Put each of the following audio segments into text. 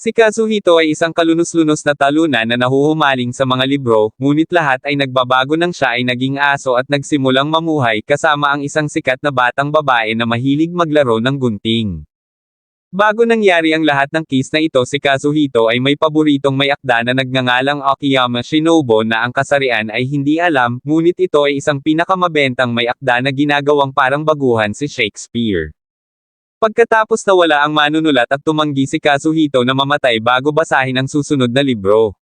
Si Kazuhito ay isang kalunos-lunos na talunan na nahuhumaling sa mga libro, ngunit lahat ay nagbabago nang siya ay naging aso at nagsimulang mamuhay kasama ang isang sikat na batang babae na mahilig maglaro ng gunting. Bago nangyari ang lahat ng kiss na ito, si Kazuhito ay may paboritong may akda na nagngangalang Akiyama Shinobu na ang kasarian ay hindi alam, ngunit ito ay isang pinakamabentang may akda na ginagawang parang baguhan si Shakespeare. Pagkatapos nawala ang manunulat at tumanggi si Kazuhito na mamatay bago basahin ang susunod na libro.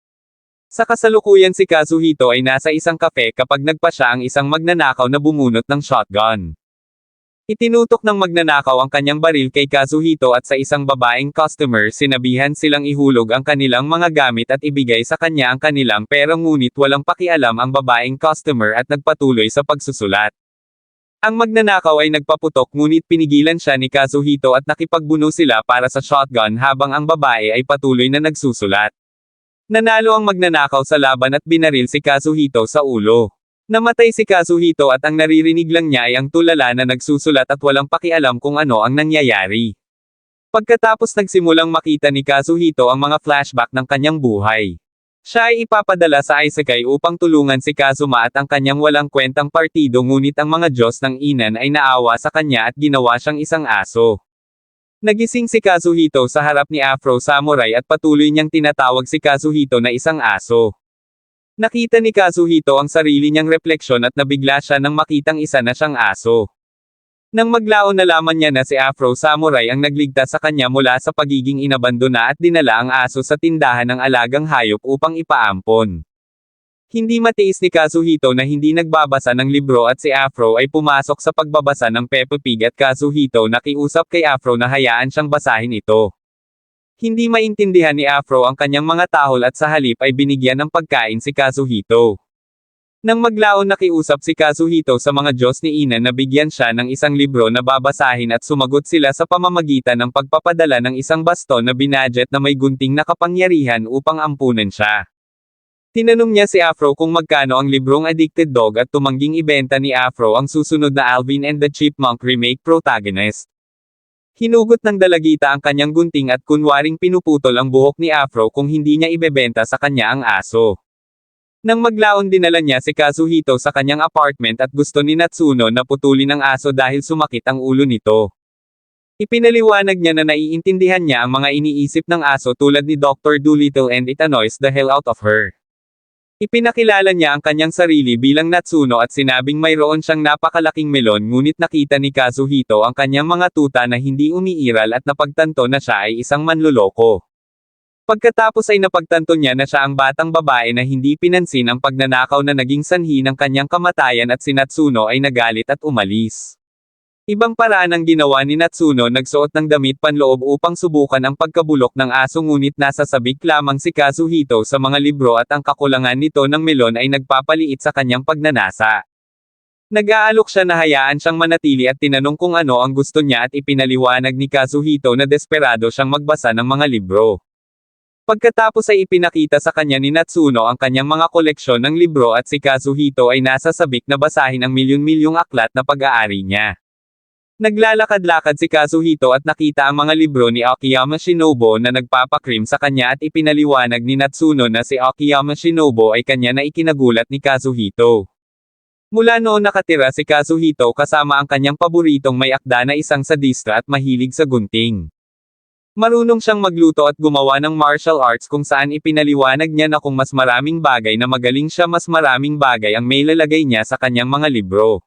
Sa kasalukuyan si Kazuhito ay nasa isang kafe kapag nagpa siya ang isang magnanakaw na bumunot ng shotgun. Itinutok ng magnanakaw ang kanyang baril kay Kazuhito at sa isang babaeng customer sinabihan silang ihulog ang kanilang mga gamit at ibigay sa kanya ang kanilang pera, ngunit walang pakialam ang babaeng customer at nagpatuloy sa pagsusulat. Ang magnanakaw ay nagpaputok ngunit pinigilan siya ni Kazuhito at nakipagbuno sila para sa shotgun habang ang babae ay patuloy na nagsusulat. Nanalo ang magnanakaw sa laban at binaril si Kazuhito sa ulo. Namatay si Kazuhito at ang naririnig lang niya ay ang tulala na nagsusulat at walang pakialam kung ano ang nangyayari. Pagkatapos nagsimulang makita ni Kazuhito ang mga flashback ng kanyang buhay. Siya ay ipapadala sa Isekai upang tulungan si Kazuma at ang kanyang walang kwentang partido, ngunit ang mga Diyos ng Inan ay naawa sa kanya at ginawa siyang isang aso. Nagising si Kazuhito sa harap ni Afro Samurai at patuloy niyang tinatawag si Kazuhito na isang aso. Nakita ni Kazuhito ang sarili niyang refleksyon at nabigla siya nang makitang isa na siyang aso. Nang maglaon nalaman niya na si Afro Samurai ang nagligtas sa kanya mula sa pagiging inabandona at dinala ang aso sa tindahan ng alagang hayop upang ipaampon. Hindi matiis ni Kazuhito na hindi nagbabasa ng libro at si Afro ay pumasok sa pagbabasa ng Peppa Pig at Kazuhito nakiusap kay Afro na hayaan siyang basahin ito. Hindi maintindihan ni Afro ang kanyang mga tahol at sa halip ay binigyan ng pagkain si Kazuhito. Nang maglaon nakiusap si Kazuhito sa mga Diyos ni Ina na bigyan siya ng isang libro na babasahin at sumagot sila sa pamamagitan ng pagpapadala ng isang baston na binadget na may gunting na kapangyarihan upang ampunan siya. Tinanong niya si Afro kung magkano ang librong Addicted Dog at tumangging ibenta ni Afro ang susunod na Alvin and the Chipmunk remake protagonist. Hinugot ng dalagita ang kanyang gunting at kunwaring pinuputol ang buhok ni Afro kung hindi niya ibebenta sa kanya ang aso. Nang maglaon dinala niya si Kazuhito sa kanyang apartment at gusto ni Natsuno na putulin ang aso dahil sumakit ang ulo nito. Ipinaliwanag niya na naiintindihan niya ang mga iniisip ng aso tulad ni Dr. Dolittle and it annoys the hell out of her. Ipinakilala niya ang kanyang sarili bilang Natsuno at sinabing mayroon siyang napakalaking melon, ngunit nakita ni Kazuhito ang kanyang mga tuta na hindi umiiral at napagtanto na siya ay isang manloloko. Pagkatapos ay napagtanto niya na siya ang batang babae na hindi pinansin ang pagnanakaw na naging sanhi ng kanyang kamatayan at si Natsuno ay nagalit at umalis. Ibang paraan ang ginawa ni Natsuno, nagsuot ng damit panloob upang subukan ang pagkabulok ng aso, ngunit nasa sabik lamang si Kazuhito sa mga libro at ang kakulangan nito ng melon ay nagpapaliit sa kanyang pagnanasa. Nag-aalok siya na hayaan siyang manatili at tinanong kung ano ang gusto niya at ipinaliwanag ni Kazuhito na desperado siyang magbasa ng mga libro. Pagkatapos ay ipinakita sa kanya ni Natsuno ang kanyang mga koleksyon ng libro at si Kazuhito ay nasa sabik na basahin ang milyon-milyong aklat na pag-aari niya. Naglalakad-lakad si Kazuhito at nakita ang mga libro ni Akiyama Shinobu na nagpapakrim sa kanya at ipinaliwanag ni Natsuno na si Akiyama Shinobu ay kanya na ikinagulat ni Kazuhito. Mula noon nakatira si Kazuhito kasama ang kanyang paboritong may akda na isang sadista at mahilig sa gunting. Marunong siyang magluto at gumawa ng martial arts kung saan ipinaliwanag niya na kung mas maraming bagay na magaling siya, mas maraming bagay ang may lalagay niya sa kanyang mga libro.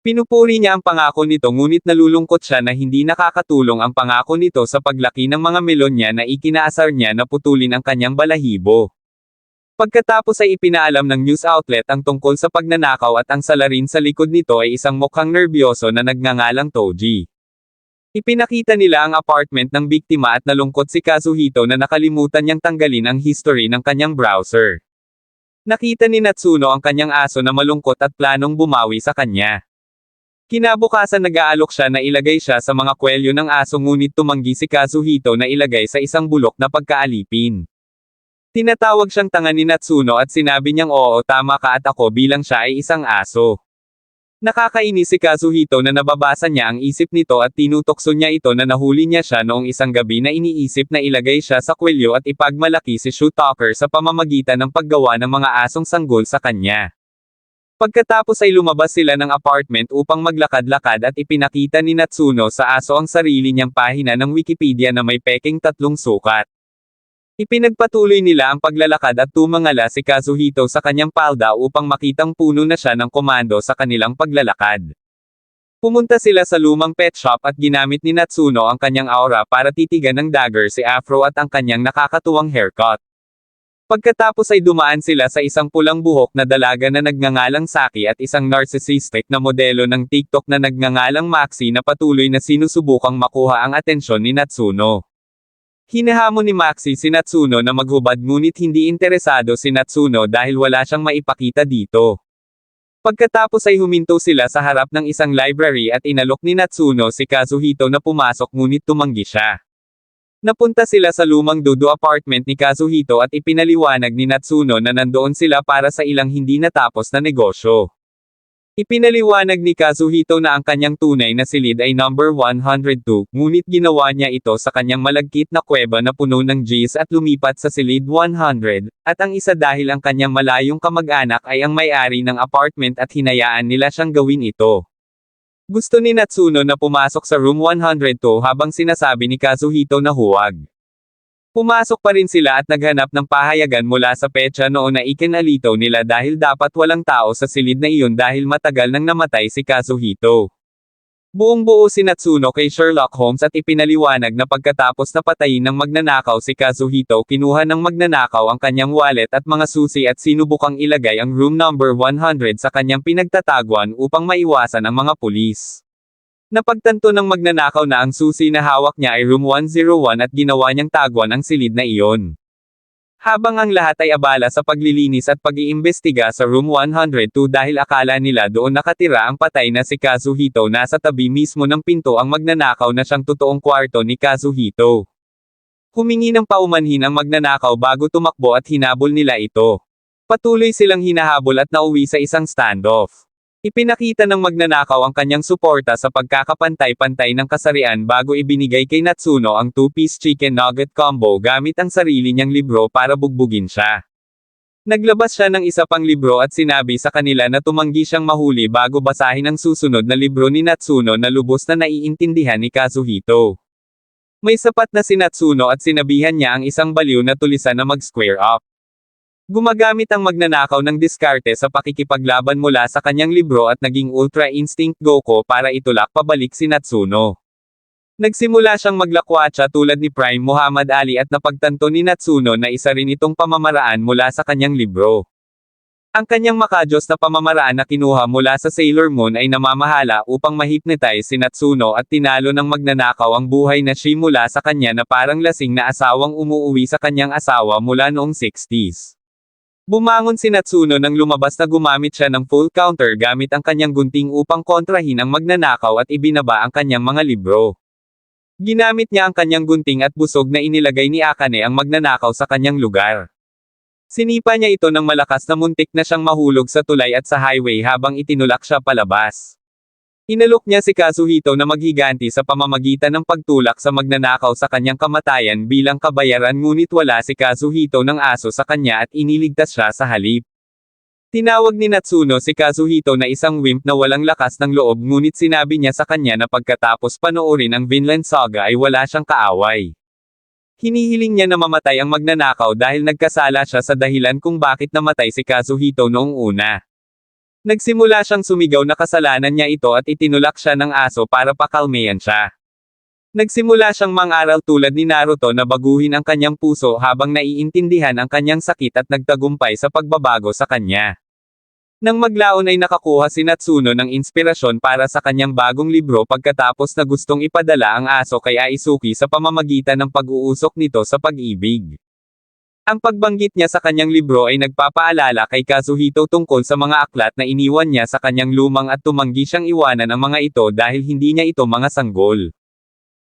Pinupuri niya ang pangako nito, ngunit nalulungkot siya na hindi nakakatulong ang pangako nito sa paglaki ng mga melon niya na ikinaasar niya na putulin ang kanyang balahibo. Pagkatapos ay ipinaalam ng news outlet ang tungkol sa pagnanakaw at ang salarin sa likod nito ay isang mukhang nerbyoso na nagngangalang Toji. Ipinakita nila ang apartment ng biktima at nalungkot si Kazuhito na nakalimutan niyang tanggalin ang history ng kanyang browser. Nakita ni Natsuno ang kanyang aso na malungkot at planong bumawi sa kanya. Kinabukasan nag-aalok siya na ilagay siya sa mga kwelyo ng aso, ngunit tumanggi si Kazuhito na ilagay sa isang bulok na pagkaalipin. Tinatawag siyang tanga ni Natsuno at sinabi niyang oo, tama ka at ako bilang siya ay isang aso. Nakakainis si Kazuhito na nababasa niya ang isip nito at tinutokso niya ito na nahuli niya siya noong isang gabi na iniisip na ilagay siya sa kwelyo at ipagmalaki si Shutalker sa pamamagitan ng paggawa ng mga asong sanggol sa kanya. Pagkatapos ay lumabas sila ng apartment upang maglakad-lakad at ipinakita ni Natsuno sa aso ang sarili niyang pahina ng Wikipedia na may peking 3 sukat. Ipinagpatuloy nila ang paglalakad at tumangala si Kazuhito sa kanyang palda upang makitang puno na siya ng komando sa kanilang paglalakad. Pumunta sila sa lumang pet shop at ginamit ni Natsuno ang kanyang aura para titigan ng dagger si Afro at ang kanyang nakakatuwang haircut. Pagkatapos ay dumaan sila sa isang pulang buhok na dalaga na nagngangalang Saki at isang narcissistic na modelo ng TikTok na nagngangalang Maxi na patuloy na sinusubukang makuha ang atensyon ni Natsuno. Hinahamon ni Maxi si Natsuno na maghubad ngunit hindi interesado si Natsuno dahil wala siyang maipakita dito. Pagkatapos ay huminto sila sa harap ng isang library at inalok ni Natsuno si Kazuhito na pumasok ngunit tumanggi siya. Napunta sila sa lumang dudo apartment ni Kazuhito at ipinaliwanag ni Natsuno na nandoon sila para sa ilang hindi natapos na negosyo. Ipinaliwanag ni Kazuhito na ang kanyang tunay na silid ay number 102, ngunit ginawa niya ito sa kanyang malagkit na kuweba na puno ng G's at lumipat sa silid 100, at ang isa dahil ang kanyang malayong kamag-anak ay ang may-ari ng apartment at hinayaan nila siyang gawin ito. Gusto ni Natsuno na pumasok sa room 102 habang sinasabi ni Kazuhito na huwag. Pumasok pa rin sila at naghanap ng pahayagan mula sa petsa noon na ikinalitaw nila dahil dapat walang tao sa silid na iyon dahil matagal nang namatay si Kazuhito. Buong-buo si Natsuno kay Sherlock Holmes at ipinaliwanag na pagkatapos na patayin ng magnanakaw si Kazuhito kinuha ng magnanakaw ang kanyang wallet at mga susi at sinubukang ilagay ang room number 100 sa kanyang pinagtataguan upang maiwasan ang mga pulis. Napagtanto ng magnanakaw na ang susi na hawak niya ay room 101 at ginawa niyang taguan ang silid na iyon. Habang ang lahat ay abala sa paglilinis at pag-iimbestiga sa room 102 dahil akala nila doon nakatira ang patay na si Kazuhito, nasa tabi mismo ng pinto ang magnanakaw na siyang totoong kwarto ni Kazuhito. Humingi ng paumanhin ang magnanakaw bago tumakbo at hinabol nila ito. Patuloy silang hinahabol at nauwi sa isang standoff. Ipinakita ng magnanakaw ang kanyang suporta sa pagkakapantay-pantay ng kasarian bago ibinigay kay Natsuno ang 2-piece chicken nugget combo gamit ang sarili niyang libro para bugbugin siya. Naglabas siya ng isa pang libro at sinabi sa kanila na tumanggi siyang mahuli bago basahin ang susunod na libro ni Natsuno na lubos na naiintindihan ni Kazuhito. May sapat na si Natsuno at sinabihan niya ang isang baliw na tulisan na mag-square up. Gumagamit ang magnanakaw ng diskarte sa pakikipaglaban mula sa kanyang libro at naging Ultra Instinct Goku para itulak pabalik si Natsuno. Nagsimula siyang maglakwatsa tulad ni Prime Muhammad Ali at napagtanto ni Natsuno na isa rin itong pamamaraan mula sa kanyang libro. Ang kanyang makajos na pamamaraan na kinuha mula sa Sailor Moon ay namamahala upang ma-hypnotize si Natsuno at tinalo ng magnanakaw ang buhay na Shi mula sa kanya na parang lasing na asawang umuuwi sa kanyang asawa mula noong 60s. Bumangon si Natsuno nang lumabas na gumamit siya ng full counter gamit ang kanyang gunting upang kontrahin ang magnanakaw at ibinaba ang kanyang mga libro. Ginamit niya ang kanyang gunting at busog na inilagay ni Akane ang magnanakaw sa kanyang lugar. Sinipa niya ito ng malakas na muntik na siyang mahulog sa tulay at sa highway habang itinulak siya palabas. Inalok niya si Kazuhito na maghiganti sa pamamagitan ng pagtulak sa magnanakaw sa kanyang kamatayan bilang kabayaran ngunit wala si Kazuhito ng aso sa kanya at iniligtas siya sa halip. Tinawag ni Natsuno si Kazuhito na isang wimp na walang lakas ng loob ngunit sinabi niya sa kanya na pagkatapos panoorin ang Vinland Saga ay wala siyang kaaway. Hinihiling niya na mamatay ang magnanakaw dahil nagkasala siya sa dahilan kung bakit namatay si Kazuhito noong una. Nagsimula siyang sumigaw na kasalanan niya ito at itinulak siya ng aso para pakalmayan siya. Nagsimula siyang mangaral tulad ni Naruto na baguhin ang kanyang puso habang naiintindihan ang kanyang sakit at nagtagumpay sa pagbabago sa kanya. Nang maglaon ay nakakuha si Natsuno ng inspirasyon para sa kanyang bagong libro pagkatapos na gustong ipadala ang aso kay Aisuki sa pamamagitan ng pag-uusok nito sa pag-ibig. Ang pagbanggit niya sa kanyang libro ay nagpapaalala kay Kazuhito tungkol sa mga aklat na iniwan niya sa kanyang lumang at tumanggi siyang iwanan ang mga ito dahil hindi niya ito mga sanggol.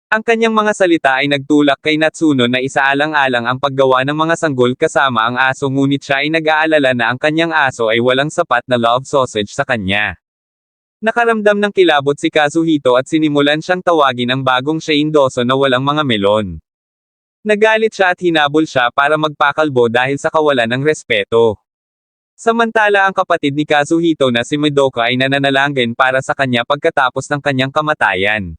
Ang kanyang mga salita ay nagtulak kay Natsuno na isaalang-alang ang paggawa ng mga sanggol kasama ang aso ngunit siya ay nag-aalala na ang kanyang aso ay walang sapat na love sausage sa kanya. Nakaramdam ng kilabot si Kazuhito at sinimulan siyang tawagin ang bagong Shane Dawson na walang mga melon. Nagalit siya at hinabol siya para magpakalbo dahil sa kawalan ng respeto. Samantala ang kapatid ni Kazuhito na si Madoka ay nananalangin para sa kanya pagkatapos ng kanyang kamatayan.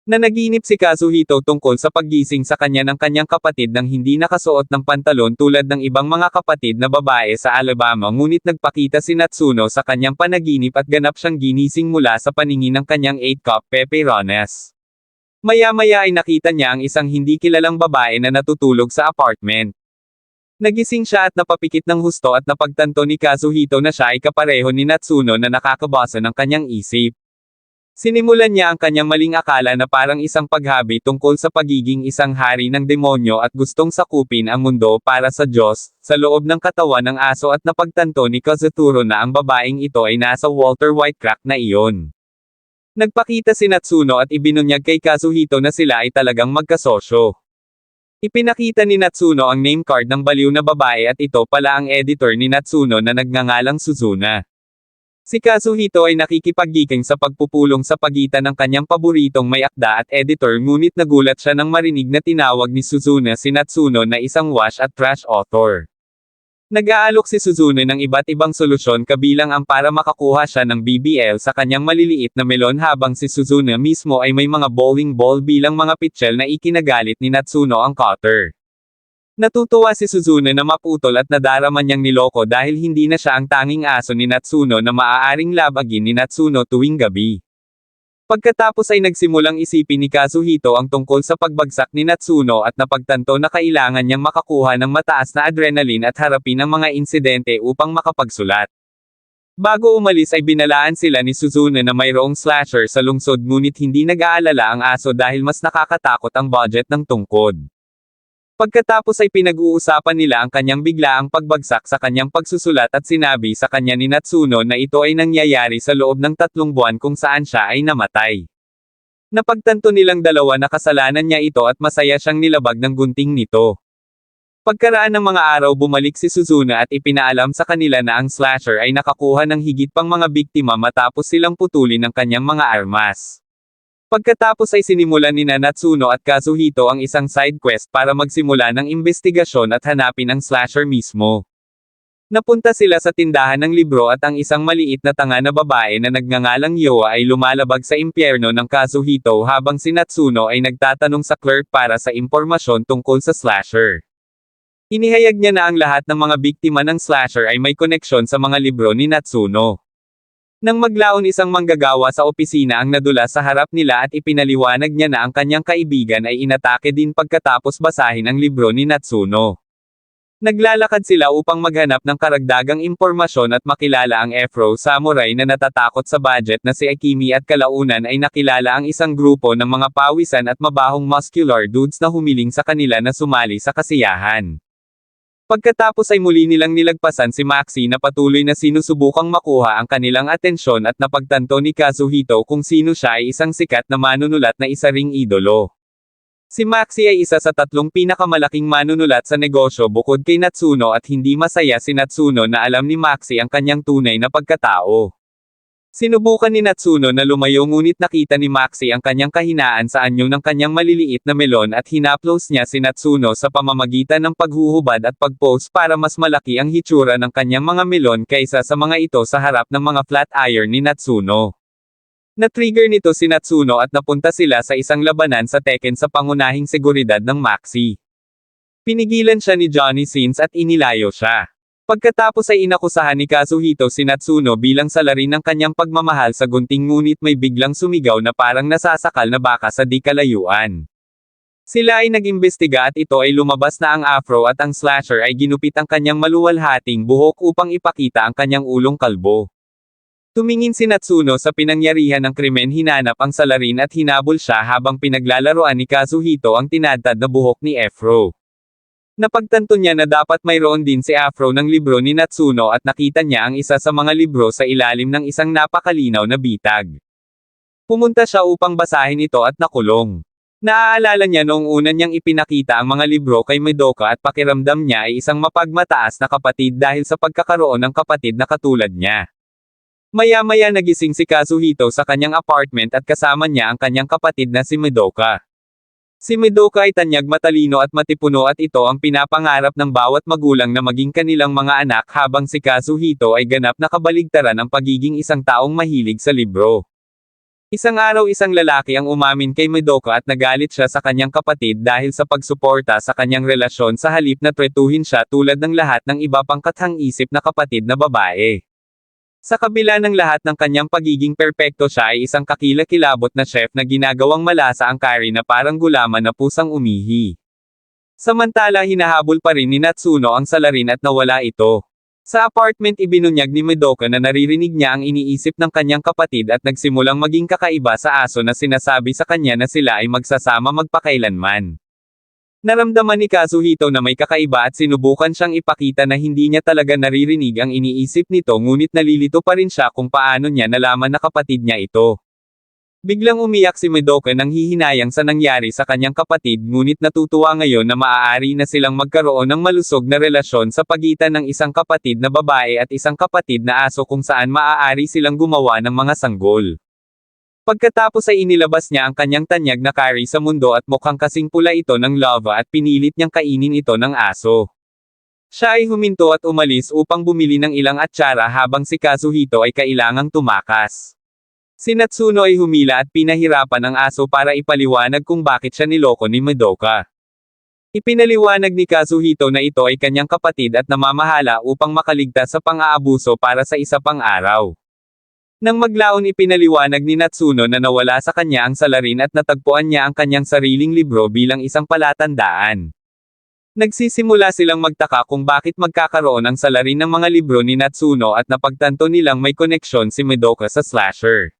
Nanaginip si Kazuhito tungkol sa paggising sa kanya ng kanyang kapatid nang hindi nakasuot ng pantalon tulad ng ibang mga kapatid na babae sa Alabama, ngunit nagpakita si Natsuno sa kanyang panaginip at ganap siyang ginising mula sa paningin ng kanyang 8-cup pepperones. Maya-maya ay nakita niya ang isang hindi kilalang babae na natutulog sa apartment. Nagising siya at napapikit ng husto at napagtanto ni Kazuhito na siya ay kapareho ni Natsuno na nakakabasa ng kanyang isip. Sinimulan niya ang kanyang maling akala na parang isang paghabi tungkol sa pagiging isang hari ng demonyo at gustong sakupin ang mundo para sa Diyos, sa loob ng katawan ng aso, at napagtanto ni Kazuhito na ang babaeng ito ay nasa Walter White crack na iyon. Nagpakita si Natsuno at ibinunyag kay Kazuhito na sila ay talagang magkasosyo. Ipinakita ni Natsuno ang name card ng baliw na babae at ito pala ang editor ni Natsuno na nagngangalang Suzuna. Si Kazuhito ay nakikipaggiking sa pagpupulong sa pagitan ng kanyang paboritong may akda at editor, ngunit nagulat siya nang marinig na tinawag ni Suzuna si Natsuno na isang wash at trash author. Nag-aalok si Suzuna ng iba't ibang solusyon kabilang ang para makakuha siya ng BBL sa kanyang maliliit na melon, habang si Suzuna mismo ay may mga bowling ball bilang mga pitchel na ikinagalit ni Natsuno ang cutter. Natutuwa si Suzuna na maputol at nadarama niyang niloko dahil hindi na siya ang tanging aso ni Natsuno na maaaring labagin ni Natsuno tuwing gabi. Pagkatapos ay nagsimulang isipin ni Kazuhito ang tungkol sa pagbagsak ni Natsuno at napagtanto na kailangan niyang makakuha ng mataas na adrenaline at harapin ang mga insidente upang makapagsulat. Bago umalis ay binalaan sila ni Suzuna na mayroong slasher sa lungsod, ngunit hindi nag-aalala ang aso dahil mas nakakatakot ang budget ng tungkod. Pagkatapos ay pinag-uusapan nila ang kanyang biglaang pagbagsak sa kanyang pagsusulat at sinabi sa kanya ni Natsuno na ito ay nangyayari sa loob ng 3 buwan kung saan siya ay namatay. Napagtanto nilang dalawa na kasalanan niya ito at masaya siyang nilabag ng gunting nito. Pagkaraan ng mga araw, bumalik si Suzuna at ipinaalam sa kanila na ang slasher ay nakakuha ng higit pang mga biktima matapos silang putulin ang kanyang mga armas. Pagkatapos ay sinimulan ni Natsuno at Kazuhito ang isang side quest para magsimula ng investigasyon at hanapin ang slasher mismo. Napunta sila sa tindahan ng libro at ang isang maliit na tanga na babae na nagngangalang Yoa ay lumalabag sa impyerno ng Kazuhito, habang si Natsuno ay nagtatanong sa clerk para sa impormasyon tungkol sa slasher. Inihayag niya na ang lahat ng mga biktima ng slasher ay may koneksyon sa mga libro ni Natsuno. Nang maglaon, isang manggagawa sa opisina ang nadula sa harap nila at ipinaliwanag niya na ang kanyang kaibigan ay inatake din pagkatapos basahin ang libro ni Natsuno. Naglalakad sila upang maghanap ng karagdagang impormasyon at makilala ang Afro Samurai na natatakot sa budget na si Akimi, at kalaunan ay nakilala ang isang grupo ng mga pawisan at mabahong muscular dudes na humiling sa kanila na sumali sa kasiyahan. Pagkatapos ay muli nilang nilagpasan si Maxi na patuloy na sinusubukang makuha ang kanilang atensyon, at napagtanto ni Kazuhito kung sino siya ay isang sikat na manunulat na isa ring idolo. Si Maxi ay isa sa 3 pinakamalaking manunulat sa negosyo bukod kay Natsuno, at hindi masaya si Natsuno na alam ni Maxi ang kanyang tunay na pagkatao. Sinubukan ni Natsuno na lumayo, ngunit nakita ni Maxi ang kanyang kahinaan sa anyo ng kanyang maliliit na melon at hinaplos niya si Natsuno sa pamamagitan ng paghuhubad at pag-pose para mas malaki ang hitsura ng kanyang mga melon kaysa sa mga ito sa harap ng mga flat iron ni Natsuno. Na-trigger nito si Natsuno at napunta sila sa isang labanan sa Tekken sa pangunahing seguridad ng Maxi. Pinigilan siya ni Johnny Sins at inilayo siya. Pagkatapos ay inakusahan ni Kazuhito si Natsuno bilang salarin ng kanyang pagmamahal sa gunting, ngunit may biglang sumigaw na parang nasasakal na baka sa di kalayuan. Sila ay nag-imbestiga at ito ay lumabas na ang Afro at ang slasher ay ginupit ang kanyang maluwalhating buhok upang ipakita ang kanyang ulong kalbo. Tumingin si Natsuno sa pinangyarihan ng krimen, hinanap ang salarin at hinabol siya habang pinaglalaroan ni Kazuhito ang tinadtad na buhok ni Afro. Napagtanto niya na dapat mayroon din si Afro ng libro ni Natsuno at nakita niya ang isa sa mga libro sa ilalim ng isang napakalinaw na bitag. Pumunta siya upang basahin ito at nakulong. Naaalala niya noong una niyang ipinakita ang mga libro kay Madoka at pakiramdam niya ay isang mapagmataas na kapatid dahil sa pagkakaroon ng kapatid na katulad niya. Maya-maya nagising si Kazuhito sa kanyang apartment at kasama niya ang kanyang kapatid na si Madoka. Si Madoka ay tanyag, matalino at matipuno at ito ang pinapangarap ng bawat magulang na maging kanilang mga anak, habang si Kazuhito ay ganap na kabaligtaran ng pagiging isang taong mahilig sa libro. Isang araw isang lalaki ang umamin kay Madoka at nagalit siya sa kanyang kapatid dahil sa pagsuporta sa kanyang relasyon sa halip na tretuhin siya tulad ng lahat ng iba pang kathang-isip na kapatid na babae. Sa kabila ng lahat ng kanyang pagiging perpekto, siya ay isang kakilakilabot na chef na ginagawang malasa ang curry na parang gulaman na pusang umihi. Samantala hinahabol pa rin ni Natsuno ang salarin at nawala ito. Sa apartment ibinunyag ni Madoka na naririnig niya ang iniisip ng kanyang kapatid at nagsimulang maging kakaiba sa aso na sinasabi sa kanya na sila ay magsasama magpakailanman. Naramdaman ni Kazuhito na may kakaiba at sinubukan siyang ipakita na hindi niya talaga naririnig ang iniisip nito, ngunit nalilito pa rin siya kung paano niya nalaman na kapatid niya ito. Biglang umiyak si Madoka nang hihinayang sa nangyari sa kanyang kapatid, ngunit natutuwa ngayon na maaari na silang magkaroon ng malusog na relasyon sa pagitan ng isang kapatid na babae at isang kapatid na aso kung saan maaari silang gumawa ng mga sanggol. Pagkatapos ay inilabas niya ang kanyang tanyag na curry sa mundo at mukhang kasing pula ito ng lava at pinilit niyang kainin ito ng aso. Siya ay huminto at umalis upang bumili ng ilang atsara habang si Kazuhito ay kailangang tumakas. Si Natsuno ay humila at pinahirapan ang aso para ipaliwanag kung bakit siya niloko ni Madoka. Ipinaliwanag ni Kazuhito na ito ay kanyang kapatid at namamahala upang makaligtas sa pang-aabuso para sa isa pang araw. Nang maglaon ipinaliwanag ni Natsuno na nawala sa kanya ang salarin at natagpuan niya ang kanyang sariling libro bilang isang palatandaan. Nagsisimula silang magtaka kung bakit magkakaroon ang salarin ng mga libro ni Natsuno at napagtanto nilang may koneksyon si Madoka sa slasher.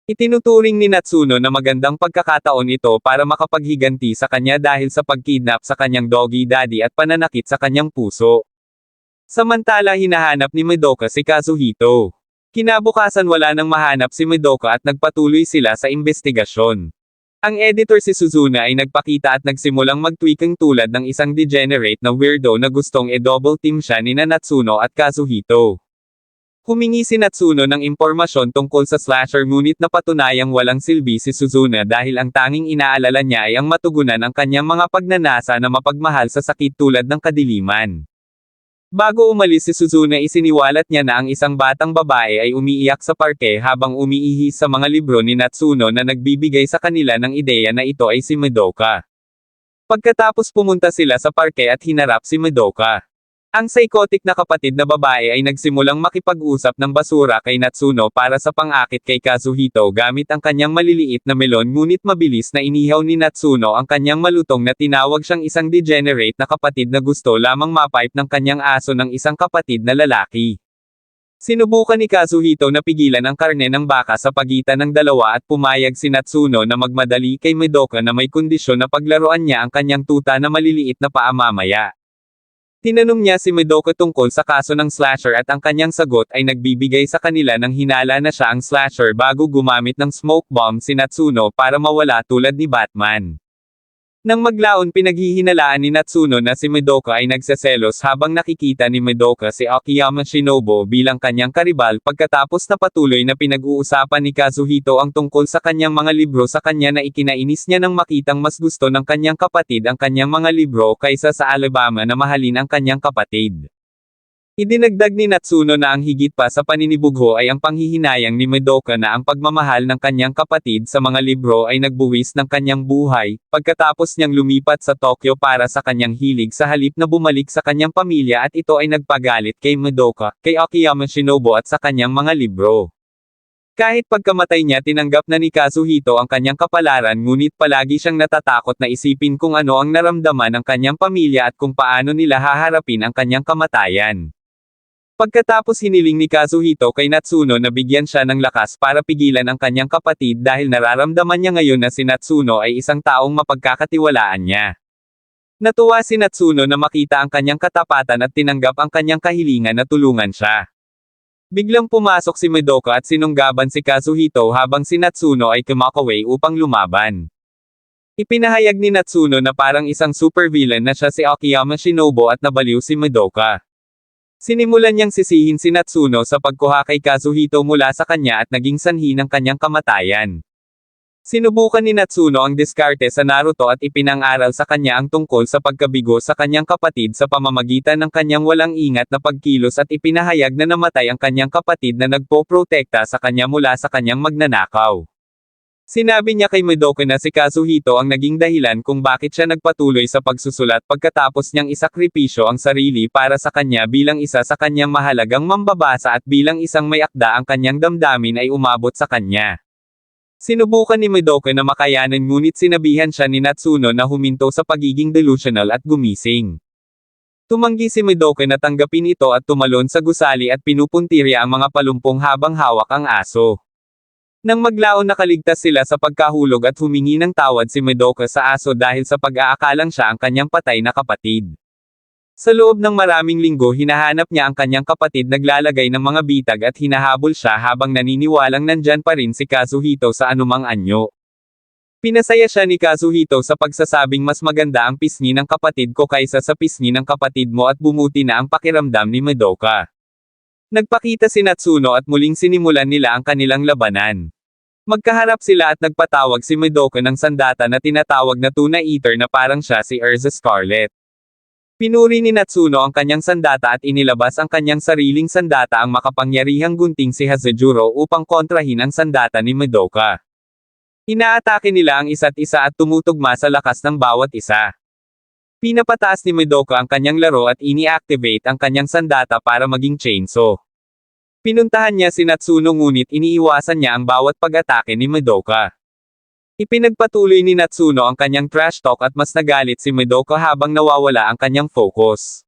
Itinuturing ni Natsuno na magandang pagkakataon ito para makapaghiganti sa kanya dahil sa pagkidnap sa kanyang doggy daddy at pananakit sa kanyang puso. Samantala hinahanap ni Madoka si Kazuhito. Kinabukasan wala nang mahanap si Madoka at nagpatuloy sila sa investigasyon. Ang editor si Suzuna ay nagpakita at nagsimulang magtweaking tulad ng isang degenerate na weirdo na gustong double team siya ni Natsuno at Kazuhito. Humingi si Natsuno ng impormasyon tungkol sa slasher, ngunit napatunayang walang silbi si Suzuna dahil ang tanging inaalala niya ay ang matugunan ang kanyang mga pagnanasa na mapagmahal sa sakit tulad ng kadiliman. Bago umalis si Suzuna isiniwalat niya na ang isang batang babae ay umiiyak sa parke habang umiihi sa mga libro ni Natsuno na nagbibigay sa kanila ng ideya na ito ay si Madoka. Pagkatapos pumunta sila sa parke at hinarap si Madoka. Ang psychotic na kapatid na babae ay nagsimulang makipag-usap ng basura kay Natsuno para sa pang-akit kay Kazuhito gamit ang kanyang maliliit na melon, ngunit mabilis na inihaw ni Natsuno ang kanyang malutong na tinawag siyang isang degenerate na kapatid na gusto lamang mapipe ng kanyang aso ng isang kapatid na lalaki. Sinubukan ni Kazuhito na pigilan ang karne ng baka sa pagitan ng dalawa at pumayag si Natsuno na magmadali kay Madoka na may kondisyon na paglaruan niya ang kanyang tuta na maliliit na paa mamaya. Tinanong niya si Madoka tungkol sa kaso ng slasher at ang kanyang sagot ay nagbibigay sa kanila ng hinala na siya ang slasher bago gumamit ng smoke bomb si Natsuno para mawala tulad ni Batman. Nang maglaon pinaghihinalaan ni Natsuno na si Madoka ay nagseselos habang nakikita ni Madoka si Akiyama Shinobu bilang kanyang karibal. Pagkatapos na patuloy na pinag-uusapan ni Kazuhito ang tungkol sa kanyang mga libro sa kanya, na ikinainis niya nang makitang mas gusto ng kanyang kapatid ang kanyang mga libro kaysa sa Alabama na mahalin ang kanyang kapatid. Idinagdag ni Natsuno na ang higit pa sa paninibugho ay ang panghihinayang ni Madoka na ang pagmamahal ng kanyang kapatid sa mga libro ay nagbuwis ng kanyang buhay, pagkatapos niyang lumipat sa Tokyo para sa kanyang hilig sa halip na bumalik sa kanyang pamilya, at ito ay nagpagalit kay Madoka, kay Akiyama Shinobu at sa kanyang mga libro. Kahit pagkamatay niya tinanggap na ni Kazuhito ang kanyang kapalaran, ngunit palagi siyang natatakot na isipin kung ano ang naramdaman ng kanyang pamilya at kung paano nila haharapin ang kanyang kamatayan. Pagkatapos hiniling ni Kazuhito kay Natsuno na bigyan siya ng lakas para pigilan ang kanyang kapatid dahil nararamdaman niya ngayon na si Natsuno ay isang taong mapagkakatiwalaan niya. Natuwa si Natsuno na makita ang kanyang katapatan at tinanggap ang kanyang kahilingan na tulungan siya. Biglang pumasok si Madoka at sinunggaban si Kazuhito habang si Natsuno ay kumakaway upang lumaban. Ipinahayag ni Natsuno na parang isang supervillain na siya si Akiyama Shinobu at nabaliw si Madoka. Sinimulan niyang sisihin si Natsuno sa pagkuha kay Kazuhito mula sa kanya at naging sanhi ng kanyang kamatayan. Sinubukan ni Natsuno ang diskarte sa Naruto at ipinang-aral sa kanya ang tungkol sa pagkabigo sa kanyang kapatid sa pamamagitan ng kanyang walang ingat na pagkilos at ipinahayag na namatay ang kanyang kapatid na nagpoprotekta sa kanya mula sa kanyang magnanakaw. Sinabi niya kay Madoka na si Kazuhito ang naging dahilan kung bakit siya nagpatuloy sa pagsusulat pagkatapos niyang isakripisyo ang sarili para sa kanya bilang isa sa kanyang mahalagang mambabasa at bilang isang may akda ang kanyang damdamin ay umabot sa kanya. Sinubukan ni Madoka na makayanan ngunit sinabihan siya ni Natsuno na huminto sa pagiging delusional at gumising. Tumanggi si Madoka na tanggapin ito at tumalon sa gusali at pinupuntirya ang mga palumpong habang hawak ang aso. Nang maglaon nakaligtas sila sa pagkahulog at humingi ng tawad si Madoka sa aso dahil sa pag-aakalang siya ang kanyang patay na kapatid. Sa loob ng maraming linggo hinahanap niya ang kanyang kapatid naglalagay ng mga bitag at hinahabol siya habang naniniwalang nandyan pa rin si Kazuhito sa anumang anyo. Pinasaya siya ni Kazuhito sa pagsasabing mas maganda ang pisngi ng kapatid ko kaysa sa pisngi ng kapatid mo at bumuti na ang pakiramdam ni Madoka. Nagpakita si Natsuno at muling sinimulan nila ang kanilang labanan. Magkaharap sila at nagpatawag si Madoka ng sandata na tinatawag na Tuna Eater na parang siya si Erza Scarlet. Pinuri ni Natsuno ang kanyang sandata at inilabas ang kanyang sariling sandata ang makapangyarihang gunting si Hazejuro upang kontrahin ang sandata ni Madoka. Inaatake nila ang isa't isa at tumutugma sa lakas ng bawat isa. Pinapataas ni Madoka ang kanyang laro at ini-activate ang kanyang sandata para maging chainsaw. Pinuntahan niya si Natsuno ngunit iniiwasan niya ang bawat pag-atake ni Madoka. Ipinagpatuloy ni Natsuno ang kanyang trash talk at mas nagalit si Madoka habang nawawala ang kanyang focus.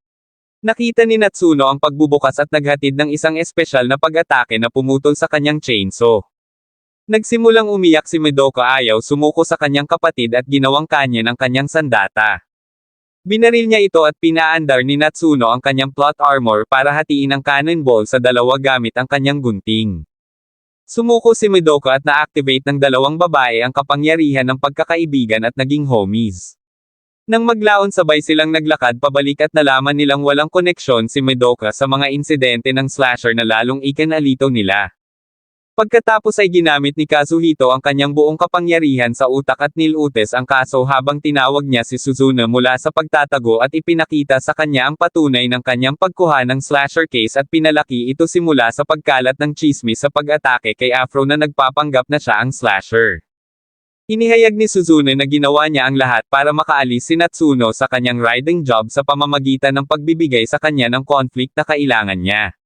Nakita ni Natsuno ang pagbubukas at naghatid ng isang espesyal na pag-atake na pumutol sa kanyang chainsaw. Nagsimulang umiyak si Madoka ayaw sumuko sa kanyang kapatid at ginawang kanya ng kanyang sandata. Binaril niya ito at pinaandar ni Natsuno ang kanyang plot armor para hatiin ang cannonball sa dalawa gamit ang kanyang gunting. Sumuko si Madoka at na-activate ng dalawang babae ang kapangyarihan ng pagkakaibigan at naging homies. Nang maglaon sabay silang naglakad pabalik at nalaman nilang walang koneksyon si Madoka sa mga insidente ng slasher na lalong ikinalito nila. Pagkatapos ay ginamit ni Kazuhito ang kanyang buong kapangyarihan sa utak at nilutes ang kaso habang tinawag niya si Suzuna mula sa pagtatago at ipinakita sa kanya ang patunay ng kanyang pagkuha ng slasher case at pinalaki ito simula sa pagkalat ng tsismis sa pag-atake kay Afro na nagpapanggap na siya ang slasher. Inihayag ni Suzuna na ginawa niya ang lahat para makaalis si Natsuno sa kanyang riding job sa pamamagitan ng pagbibigay sa kanya ng conflict na kailangan niya.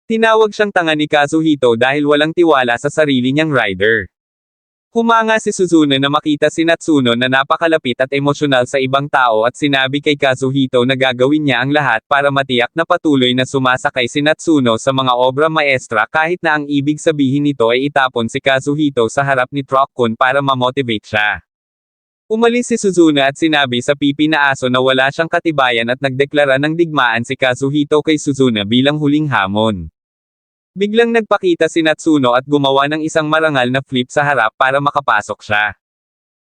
Tinawag siyang tanga ni Kazuhito dahil walang tiwala sa sarili niyang rider. Humanga si Suzuna na makita si Natsuno na napakalapit at emosyonal sa ibang tao at sinabi kay Kazuhito na gagawin niya ang lahat para matiyak na patuloy na sumasakay si Natsuno sa mga obra maestra kahit na ang ibig sabihin nito ay itapon si Kazuhito sa harap ni Truck-kun para mamotivate siya. Umalis si Suzuna at sinabi sa pipi na aso na wala siyang katibayan at nagdeklara ng digmaan si Kazuhito kay Suzuna bilang huling hamon. Biglang nagpakita si Natsuno at gumawa ng isang marangal na flip sa harap para makapasok siya.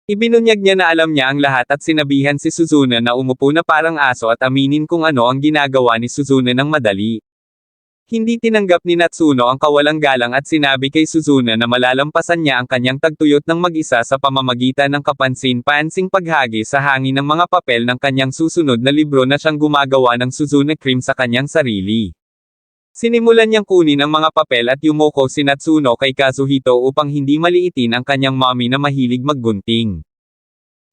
Ibinunyag niya na alam niya ang lahat at sinabihan si Suzuna na umupo na parang aso at aminin kung ano ang ginagawa ni Suzuna ng madali. Hindi tinanggap ni Natsuno ang kawalang galang at sinabi kay Suzuna na malalampasan niya ang kanyang tagtuyot ng mag-isa sa pamamagitan ng kapansin-pansing paghagi sa hangin ng mga papel ng kanyang susunod na libro na siyang gumagawa ng Suzuna Cream sa kanyang sarili. Sinimulan niyang kunin ang mga papel at yumuko si Natsuno kay Kazuhito upang hindi maliitin ang kanyang mommy na mahilig maggunting.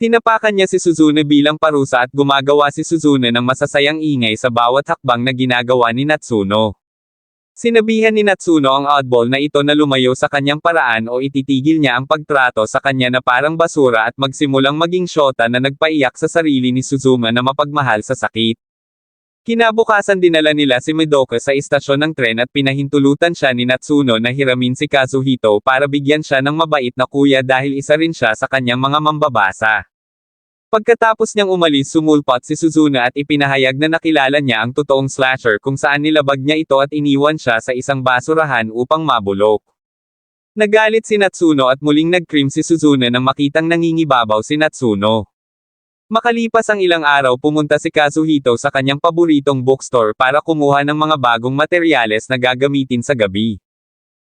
Tinapakan niya si Suzuna bilang parusa at gumagawa si Suzuna ng masasayang ingay sa bawat hakbang na ginagawa ni Natsuno. Sinabihan ni Natsuno ang oddball na ito na lumayo sa kanyang paraan o ititigil niya ang pagtrato sa kanya na parang basura at magsimulang maging syota na nagpaiyak sa sarili ni Suzuma na mapagmahal sa sakit. Kinabukasan dinala nila si Madoka sa istasyon ng tren at pinahintulutan siya ni Natsuno na hiramin si Kazuhito para bigyan siya ng mabait na kuya dahil isa rin siya sa kanyang mga mambabasa. Pagkatapos niyang umalis sumulpot si Suzuna at ipinahayag na nakilala niya ang totoong slasher kung saan nilabag niya ito at iniwan siya sa isang basurahan upang mabulok. Nagalit si Natsuno at muling nag-cream si Suzuna nang makitang nangingibabaw si Natsuno. Makalipas ang ilang araw pumunta si Kazuhito sa kanyang paboritong bookstore para kumuha ng mga bagong materyales na gagamitin sa gabi.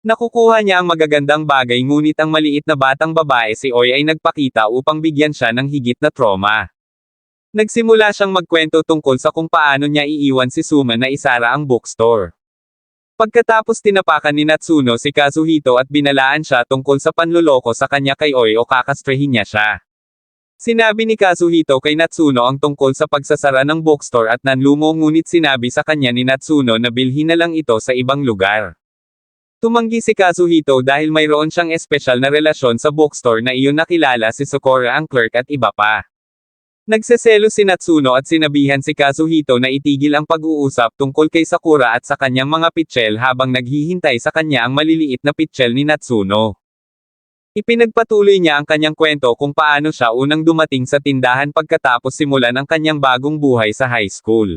Nakukuha niya ang magagandang bagay ngunit ang maliit na batang babae si Oi ay nagpakita upang bigyan siya ng higit na trauma. Nagsimula siyang magkwento tungkol sa kung paano niya iiwan si Suma na isara ang bookstore. Pagkatapos tinapakan ni Natsuno si Kazuhito at binalaan siya tungkol sa panloloko sa kanya kay Oi o kakastrehin niya siya. Sinabi ni Kazuhito kay Natsuno ang tungkol sa pagsasara ng bookstore at nanlumo ngunit sinabi sa kanya ni Natsuno na bilhin na lang ito sa ibang lugar. Tumanggi si Kazuhito dahil mayroon siyang espesyal na relasyon sa bookstore na iyon nakilala si Sokora ang clerk at iba pa. Nagseselo si Natsuno at sinabihan si Kazuhito na itigil ang pag-uusap tungkol kay Sakura at sa kanyang mga pitchel habang naghihintay sa kanya ang maliliit na pitchel ni Natsuno. Ipinagpatuloy niya ang kanyang kwento kung paano siya unang dumating sa tindahan pagkatapos simulan ang kanyang bagong buhay sa high school.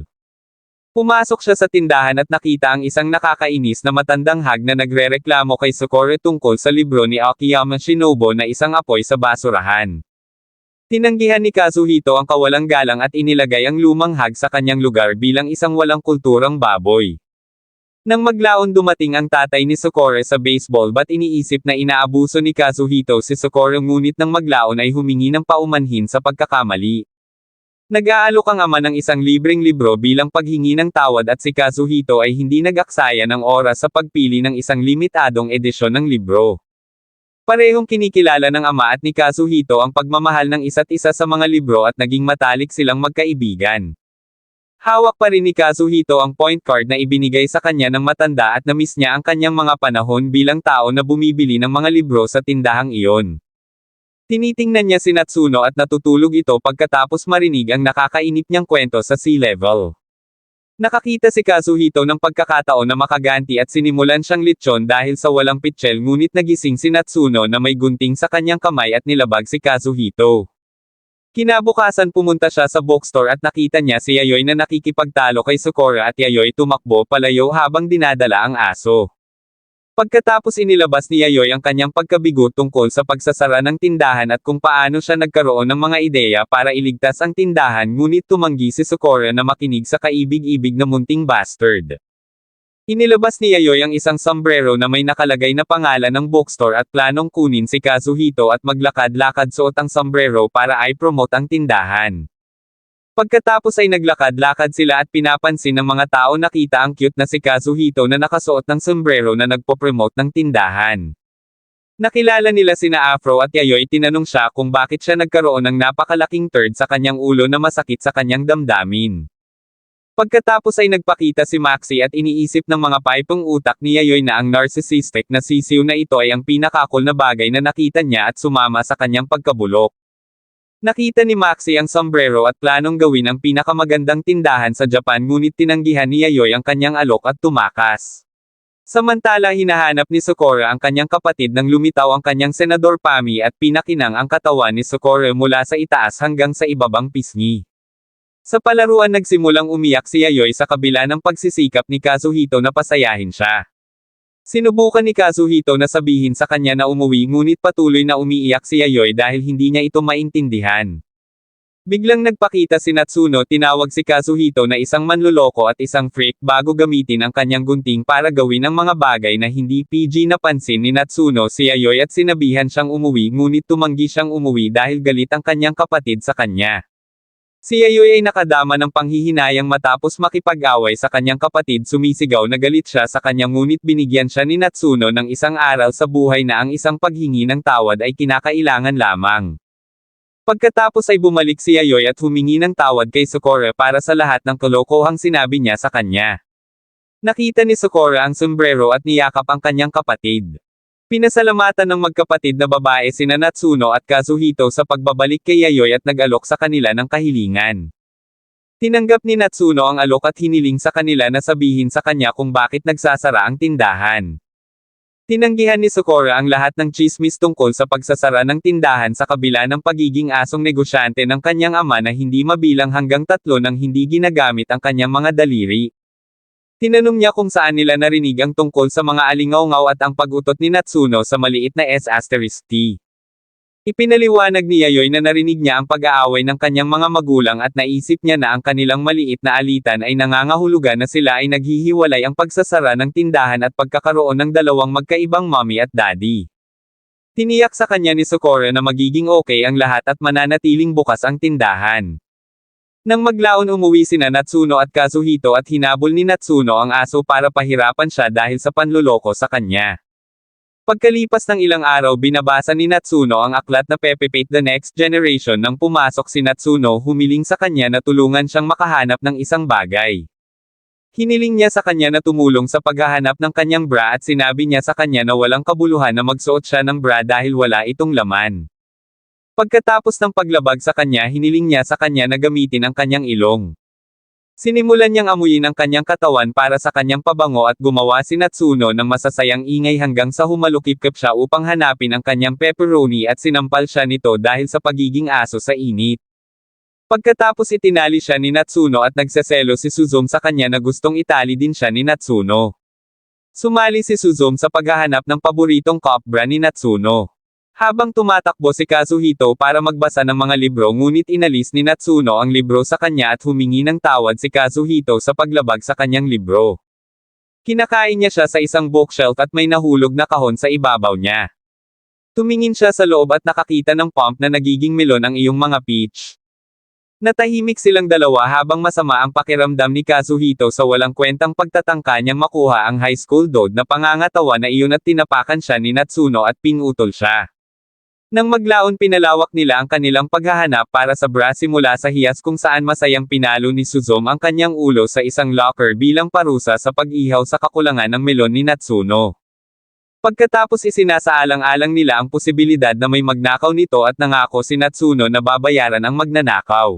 Pumasok siya sa tindahan at nakita ang isang nakakainis na matandang hag na nagrereklamo kay Sakura tungkol sa libro ni Akiyama Shinobu na isang apoy sa basurahan. Tinanggihan ni Kazuhito ang kawalang galang at inilagay ang lumang hag sa kanyang lugar bilang isang walang kulturang baboy. Nang maglaon dumating ang tatay ni Sakura sa baseball bat iniisip na inaabuso ni Kazuhito si Sakura ngunit nang maglaon ay humingi ng paumanhin sa pagkakamali. Nag-aalok ang ama ng isang libreng libro bilang paghingi ng tawad at si Kazuhito ay hindi nag-aksaya ng oras sa pagpili ng isang limitadong edisyon ng libro. Parehong kinikilala ng ama at ni Kazuhito ang pagmamahal ng isa't isa sa mga libro at naging matalik silang magkaibigan. Hawak pa rin ni Kazuhito ang point card na ibinigay sa kanya ng matanda at na-miss niya ang kanyang mga panahon bilang tao na bumibili ng mga libro sa tindahang iyon. Tinitingnan niya si Natsuno at natutulog ito pagkatapos marinig ang nakakainip niyang kwento sa sea level. Nakakita si Kazuhito ng pagkakataon na makaganti at sinimulan siyang litsyon dahil sa walang pitchel ngunit nagising si Natsuno na may gunting sa kanyang kamay at nilabag si Kazuhito. Kinabukasan pumunta siya sa bookstore at nakita niya si Yayoi na nakikipagtalo kay Sakura at Yayoi tumakbo palayo habang dinadala ang aso. Pagkatapos inilabas ni Yayoi ang kanyang pagkabigo tungkol sa pagsasara ng tindahan at kung paano siya nagkaroon ng mga ideya para iligtas ang tindahan ngunit tumanggi si Sakura na makinig sa kaibig-ibig na munting bastard. Inilabas ni Yayoi ang isang sombrero na may nakalagay na pangalan ng bookstore at planong kunin si Kazuhito at maglakad-lakad suot ang sombrero para i-promote ang tindahan. Pagkatapos ay naglakad-lakad sila at pinapansin ng mga tao nakita ang cute na si Kazuhito na nakasuot ng sombrero na nagpo-promote ng tindahan. Nakilala nila sina Afro at Yayoi tinanong siya kung bakit siya nagkaroon ng napakalaking turd sa kanyang ulo na masakit sa kanyang damdamin. Pagkatapos ay nagpakita si Maxi at iniisip ng mga paipong utak ni Yayoi na ang narcissistic na sisiw na ito ay ang pinakakul na bagay na nakita niya at sumama sa kanyang pagkabulok. Nakita ni Maxi ang sombrero at planong gawin ang pinakamagandang tindahan sa Japan ngunit tinanggihan ni Yayoi ang kanyang alok at tumakas. Samantala hinahanap ni Sakura ang kanyang kapatid nang lumitaw ang kanyang senador Pami at pinakinang ang katawan ni Sakura mula sa itaas hanggang sa ibabang pisngi. Sa palaruan nagsimulang umiyak si Yayoi sa kabila ng pagsisikap ni Kazuhito na pasayahin siya. Sinubukan ni Kazuhito na sabihin sa kanya na umuwi ngunit patuloy na umiiyak si Yayoi dahil hindi niya ito maintindihan. Biglang nagpakita si Natsuno tinawag si Kazuhito na isang manloloko at isang freak bago gamitin ang kanyang gunting para gawin ang mga bagay na hindi PG napansin ni Natsuno si Yayoi at sinabihan siyang umuwi ngunit tumanggi siyang umuwi dahil galit ang kanyang kapatid sa kanya. Si Yayoi ay nakadama ng panghihinayang matapos makipag-away sa kanyang kapatid sumisigaw na galit siya sa kanya ngunit binigyan siya ni Natsuno ng isang aral sa buhay na ang isang paghingi ng tawad ay kinakailangan lamang. Pagkatapos ay bumalik si Yayoi at humingi ng tawad kay Sakura para sa lahat ng kalokohang sinabi niya sa kanya. Nakita ni Sakura ang sombrero at niyakap ang kanyang kapatid. Pinasalamatan ng magkapatid na babae sina Natsuno at Kazuhito sa pagbabalik kay Yayoi at nag-alok sa kanila ng kahilingan. Tinanggap ni Natsuno ang alok at hiniling sa kanila na sabihin sa kanya kung bakit nagsasara ang tindahan. Tinanggihan ni Sakura ang lahat ng tsismis tungkol sa pagsasara ng tindahan sa kabila ng pagiging asong negosyante ng kanyang ama na hindi mabilang hanggang 3 nang hindi ginagamit ang kanyang mga daliri. Tinanong niya kung saan nila narinig ang tungkol sa mga alingaw-ngaw at ang pag-utot ni Natsuno sa maliit na S*T. Ipinaliwanag ni Yayoy na narinig niya ang pag-aaway ng kanyang mga magulang at naisip niya na ang kanilang maliit na alitan ay nangangahulugan na sila ay naghihiwalay ang pagsasara ng tindahan at pagkakaroon ng dalawang magkaibang mommy at daddy. Tiniyak sa kanya ni Socorro na magiging okay ang lahat at mananatiling bukas ang tindahan. Nang maglaon umuwi sina Natsuno at Kazuhito at hinabol ni Natsuno ang aso para pahirapan siya dahil sa panloloko sa kanya. Pagkalipas ng ilang araw binabasa ni Natsuno ang aklat na Pepe Pate the Next Generation nang pumasok si Natsuno humiling sa kanya na tulungan siyang makahanap ng isang bagay. Hiniling niya sa kanya na tumulong sa paghahanap ng kanyang bra at sinabi niya sa kanya na walang kabuluhan na magsuot siya ng bra dahil wala itong laman. Pagkatapos ng paglabag sa kanya hiniling niya sa kanya na gamitin ang kanyang ilong. Sinimulan niyang amuyin ang kanyang katawan para sa kanyang pabango at gumawa si Natsuno ng masasayang ingay hanggang sa humalukip-kip siya upang hanapin ang kanyang pepperoni at sinampal siya nito dahil sa pagiging aso sa init. Pagkatapos itinali siya ni Natsuno at nagseselo si Suzume sa kanya na gustong itali din siya ni Natsuno. Sumali si Suzume sa paghahanap ng paboritong cop bra ni Natsuno. Habang tumatakbo si Kazuhito para magbasa ng mga libro ngunit inalis ni Natsuno ang libro sa kanya at humingi ng tawad si Kazuhito sa paglabag sa kanyang libro. Kinakain niya siya sa isang bookshelf at may nahulog na kahon sa ibabaw niya. Tumingin siya sa loob at nakakita ng pump na nagiging melon ang iyong mga peach. Natahimik silang dalawa habang masama ang pakiramdam ni Kazuhito sa walang kwentang pagtatangka niyang makuha ang high school dode na pangangatawa na iyon at tinapakan siya ni Natsuno at pinutol siya. Nang maglaon pinalawak nila ang kanilang paghahanap para sa bra simula sa hiyas kung saan masayang pinalo ni Suzume ang kanyang ulo sa isang locker bilang parusa sa pag-ihaw sa kakulangan ng melon ni Natsuno. Pagkatapos isinasaalang-alang nila ang posibilidad na may magnakaw nito at nangako si Natsuno na babayaran ang magnanakaw.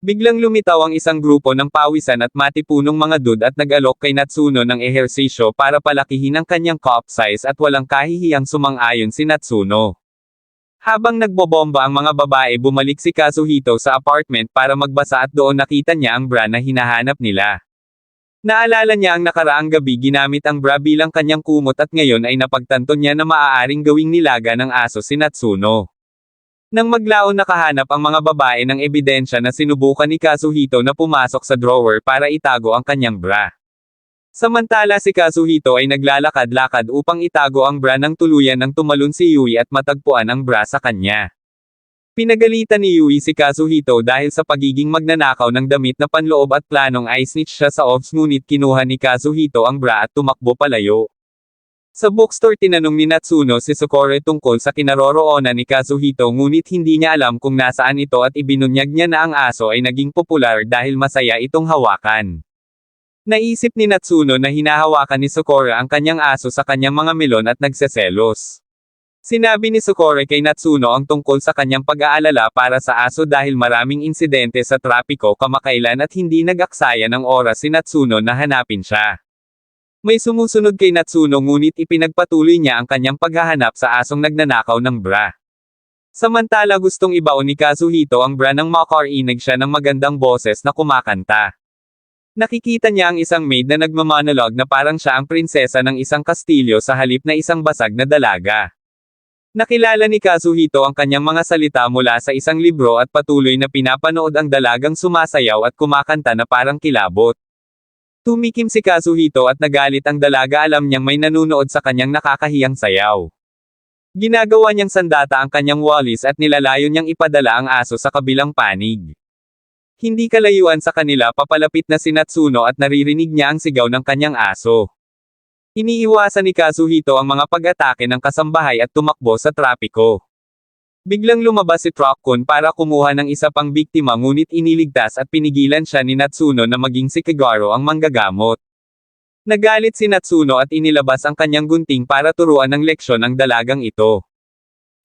Biglang lumitaw ang isang grupo ng pawisan at matipunong mga dude at nag-alok kay Natsuno ng ehersisyo para palakihin ang kanyang cup size at walang kahihiyang sumang-ayon si Natsuno. Habang nagbobomba ang mga babae bumalik si Kazuhito sa apartment para magbasa at doon nakita niya ang bra na hinahanap nila. Naalala niya ang nakaraang gabi ginamit ang bra bilang kanyang kumot at ngayon ay napagtanto niya na maaaring gawing nilaga ng aso si Natsuno. Nang maglaon nakahanap ang mga babae ng ebidensya na sinubukan ni Kazuhito na pumasok sa drawer para itago ang kanyang bra. Samantala si Kazuhito ay naglalakad-lakad upang itago ang bra nang tuluyan nang tumalon si Yui at matagpuan ang bra sa kanya. Pinagalitan ni Yui si Kazuhito dahil sa pagiging magnanakaw ng damit na panloob at planong i-snitch siya sa ops ngunit kinuha ni Kazuhito ang bra at tumakbo palayo. Sa bookstore tinanong ni Natsuno si Socorro tungkol sa kinaroroonan ni Kazuhito ngunit hindi niya alam kung nasaan ito at ibinunyag niya na ang aso ay naging popular dahil masaya itong hawakan. Naisip ni Natsuno na hinahawakan ni Socorro ang kanyang aso sa kanyang mga melon at nagseselos. Sinabi ni Socorro kay Natsuno ang tungkol sa kanyang pag-aalala para sa aso dahil maraming insidente sa trapiko kamakailan at hindi nag-aksaya ng oras si Natsuno na hanapin siya. May sumusunod kay Natsuno ngunit ipinagpatuloy niya ang kanyang paghahanap sa asong nagnanakaw ng bra. Samantala gustong ibaon ni Kazuhito ang bra ng makarinig siya ng magandang boses na kumakanta. Nakikita niya ang isang maid na nagmamanolog na parang siya ang prinsesa ng isang kastilyo sa halip na isang basag na dalaga. Nakilala ni Kazuhito ang kanyang mga salita mula sa isang libro at patuloy na pinapanood ang dalagang sumasayaw at kumakanta na parang kilabot. Tumikim si Kazuhito at nagalit ang dalaga alam niyang may nanunood sa kanyang nakakahiyang sayaw. Ginagawa niyang sandata ang kanyang walis at nilalayo niyang ipadala ang aso sa kabilang panig. Hindi kalayuan sa kanila papalapit na si Natsuno at naririnig niya ang sigaw ng kanyang aso. Iniiwasan ni Kazuhito ang mga pag-atake ng kasambahay at tumakbo sa trapiko. Biglang lumabas si Truck-kun para kumuha ng isa pang biktima ngunit iniligtas at pinigilan siya ni Natsuno na maging si Kagaro ang manggagamot. Nagalit si Natsuno at inilabas ang kanyang gunting para turuan ng leksyon ang dalagang ito.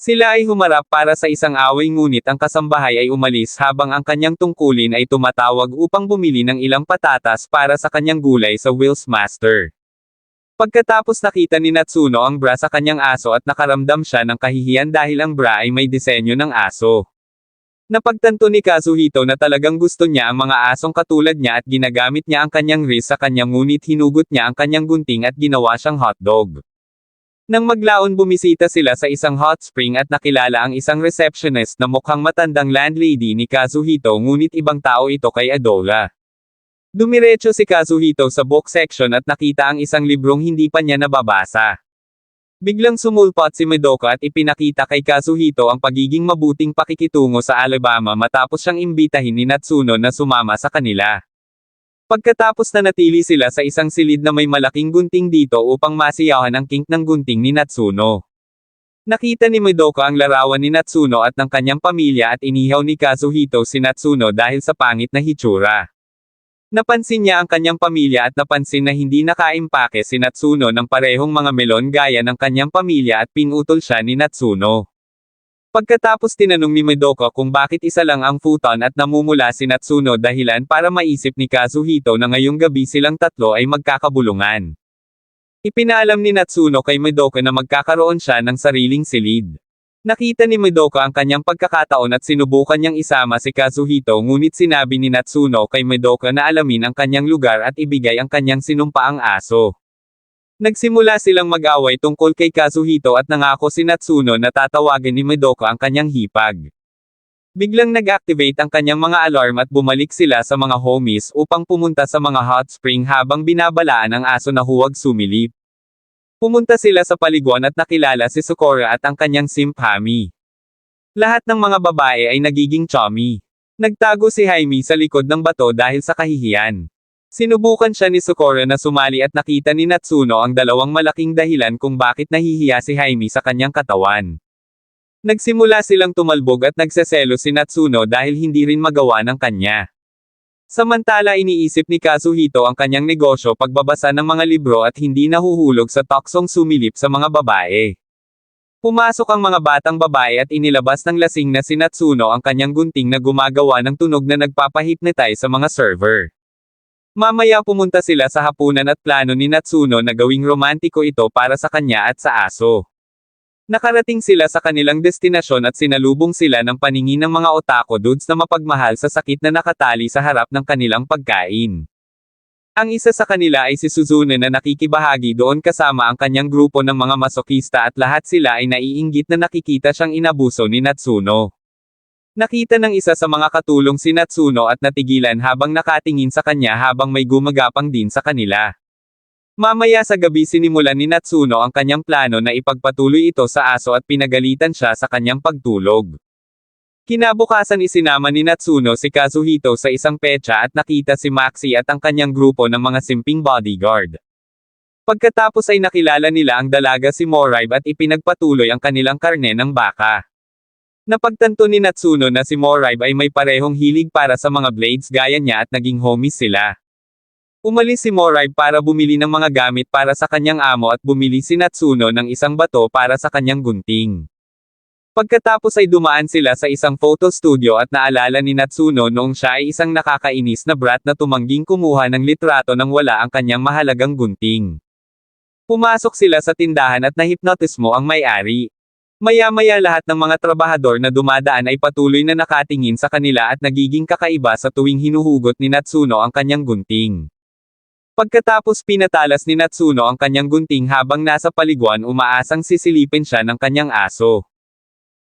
Sila ay humarap para sa isang away ngunit ang kasambahay ay umalis habang ang kanyang tungkulin ay tumatawag upang bumili ng ilang patatas para sa kanyang gulay sa Will's Master. Pagkatapos nakita ni Natsuno ang bra sa kanyang aso at nakaramdam siya ng kahihiyan dahil ang bra ay may disenyo ng aso. Napagtanto ni Kazuhito na talagang gusto niya ang mga asong katulad niya at ginagamit niya ang kanyang wrist sa kanya ngunit hinugot niya ang kanyang gunting at ginawa siyang hotdog. Nang maglaon bumisita sila sa isang hot spring at nakilala ang isang receptionist na mukhang matandang landlady ni Kazuhito ngunit ibang tao ito kay Adola. Dumiretso si Kazuhito sa book section at nakita ang isang librong hindi pa niya nababasa. Biglang sumulpot si Madoka at ipinakita kay Kazuhito ang pagiging mabuting pakikitungo sa Alabama matapos siyang imbitahin ni Natsuno na sumama sa kanila. Pagkatapos na natili sila sa isang silid na may malaking gunting dito upang masiyahan ang kink ng gunting ni Natsuno. Nakita ni Madoka ang larawan ni Natsuno at ng kanyang pamilya at inihaw ni Kazuhito si Natsuno dahil sa pangit na hitsura. Napansin niya ang kanyang pamilya at napansin na hindi nakaimpake si Natsuno ng parehong mga melon gaya ng kanyang pamilya at pinutol siya ni Natsuno. Pagkatapos tinanong ni Madoka kung bakit isa lang ang futon at namumula si Natsuno dahilan para maisip ni Kazuhito na ngayong gabi silang tatlo ay magkakabulungan. Ipinaalam ni Natsuno kay Madoka na magkakaroon siya ng sariling silid. Nakita ni Madoka ang kanyang pagkakataon at sinubukan niyang isama si Kazuhito ngunit sinabi ni Natsuno kay Madoka na alamin ang kanyang lugar at ibigay ang kanyang sinumpaang aso. Nagsimula silang mag-away tungkol kay Kazuhito at nangako si Natsuno na tatawagan ni Madoka ang kanyang hipag. Biglang nag-activate ang kanyang mga alarm at bumalik sila sa mga homies upang pumunta sa mga hot spring habang binabalaan ang aso na huwag sumilip. Pumunta sila sa paliguan at nakilala si Sukora at ang kanyang simp Hami. Lahat ng mga babae ay nagiging chummy. Nagtago si Jaime sa likod ng bato dahil sa kahihiyan. Sinubukan siya ni Sukora na sumali at nakita ni Natsuno ang dalawang malaking dahilan kung bakit nahihiya si Jaime sa kanyang katawan. Nagsimula silang tumalbog at nagseselo si Natsuno dahil hindi rin magawa ng kanya. Samantala iniisip ni Kazuhito ang kanyang negosyo pagbabasa ng mga libro at hindi nahuhulog sa toksong sumilip sa mga babae. Pumasok ang mga batang babae at inilabas ng lasing na si Natsuno ang kanyang gunting na gumagawa ng tunog na nagpapahipnotize sa mga server. Mamaya pumunta sila sa hapunan at plano ni Natsuno na gawing romantiko ito para sa kanya at sa aso. Nakarating sila sa kanilang destinasyon at sinalubong sila ng paningin ng mga otaku dudes na mapagmahal sa sakit na nakatali sa harap ng kanilang pagkain. Ang isa sa kanila ay si Suzune na nakikibahagi doon kasama ang kanyang grupo ng mga masokista at lahat sila ay naiinggit na nakikita siyang inabuso ni Natsuno. Nakita ng isa sa mga katulong si Natsuno at natigilan habang nakatingin sa kanya habang may gumagapang din sa kanila. Mamaya sa gabi sinimulan ni Natsuno ang kanyang plano na ipagpatuloy ito sa aso at pinagalitan siya sa kanyang pagtulog. Kinabukasan isinama ni Natsuno si Kazuhito sa isang petsa at nakita si Maxi at ang kanyang grupo ng mga simping bodyguard. Pagkatapos ay nakilala nila ang dalaga si Moraibe at ipinagpatuloy ang kanilang karne ng baka. Napagtanto ni Natsuno na si Moraibe ay may parehong hilig para sa mga blades gaya niya at naging homies sila. Umalis si Moraibe para bumili ng mga gamit para sa kanyang amo at bumili si Natsuno ng isang bato para sa kanyang gunting. Pagkatapos ay dumaan sila sa isang photo studio at naalala ni Natsuno noong siya ay isang nakakainis na brat na tumangging kumuha ng litrato nang wala ang kanyang mahalagang gunting. Pumasok sila sa tindahan at nahipnotismo ang may-ari. Maya-maya lahat ng mga trabahador na dumadaan ay patuloy na nakatingin sa kanila at nagiging kakaiba sa tuwing hinuhugot ni Natsuno ang kanyang gunting. Pagkatapos pinatalas ni Natsuno ang kanyang gunting habang nasa paliguan umaasang sisilipin siya ng kanyang aso.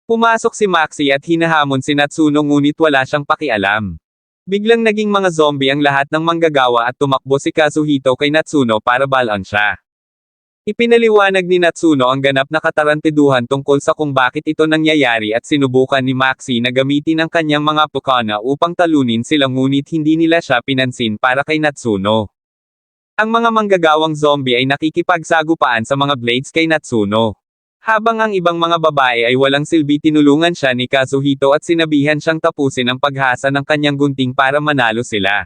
Pumasok si Maxi at hinahamon si Natsuno ngunit wala siyang pakialam. Biglang naging mga zombie ang lahat ng manggagawa at tumakbo si Kazuhito kay Natsuno para balon siya. Ipinaliwanag ni Natsuno ang ganap na katarantiduhan tungkol sa kung bakit ito nangyayari at sinubukan ni Maxi na gamitin ang kanyang mga pukana upang talunin sila ngunit hindi nila siya pinansin para kay Natsuno. Ang mga manggagawang zombie ay nakikipagsagupaan sa mga blades kay Natsuno. Habang ang ibang mga babae ay walang silbi tinulungan siya ni Kazuhito at sinabihan siyang tapusin ang paghasa ng kanyang gunting para manalo sila.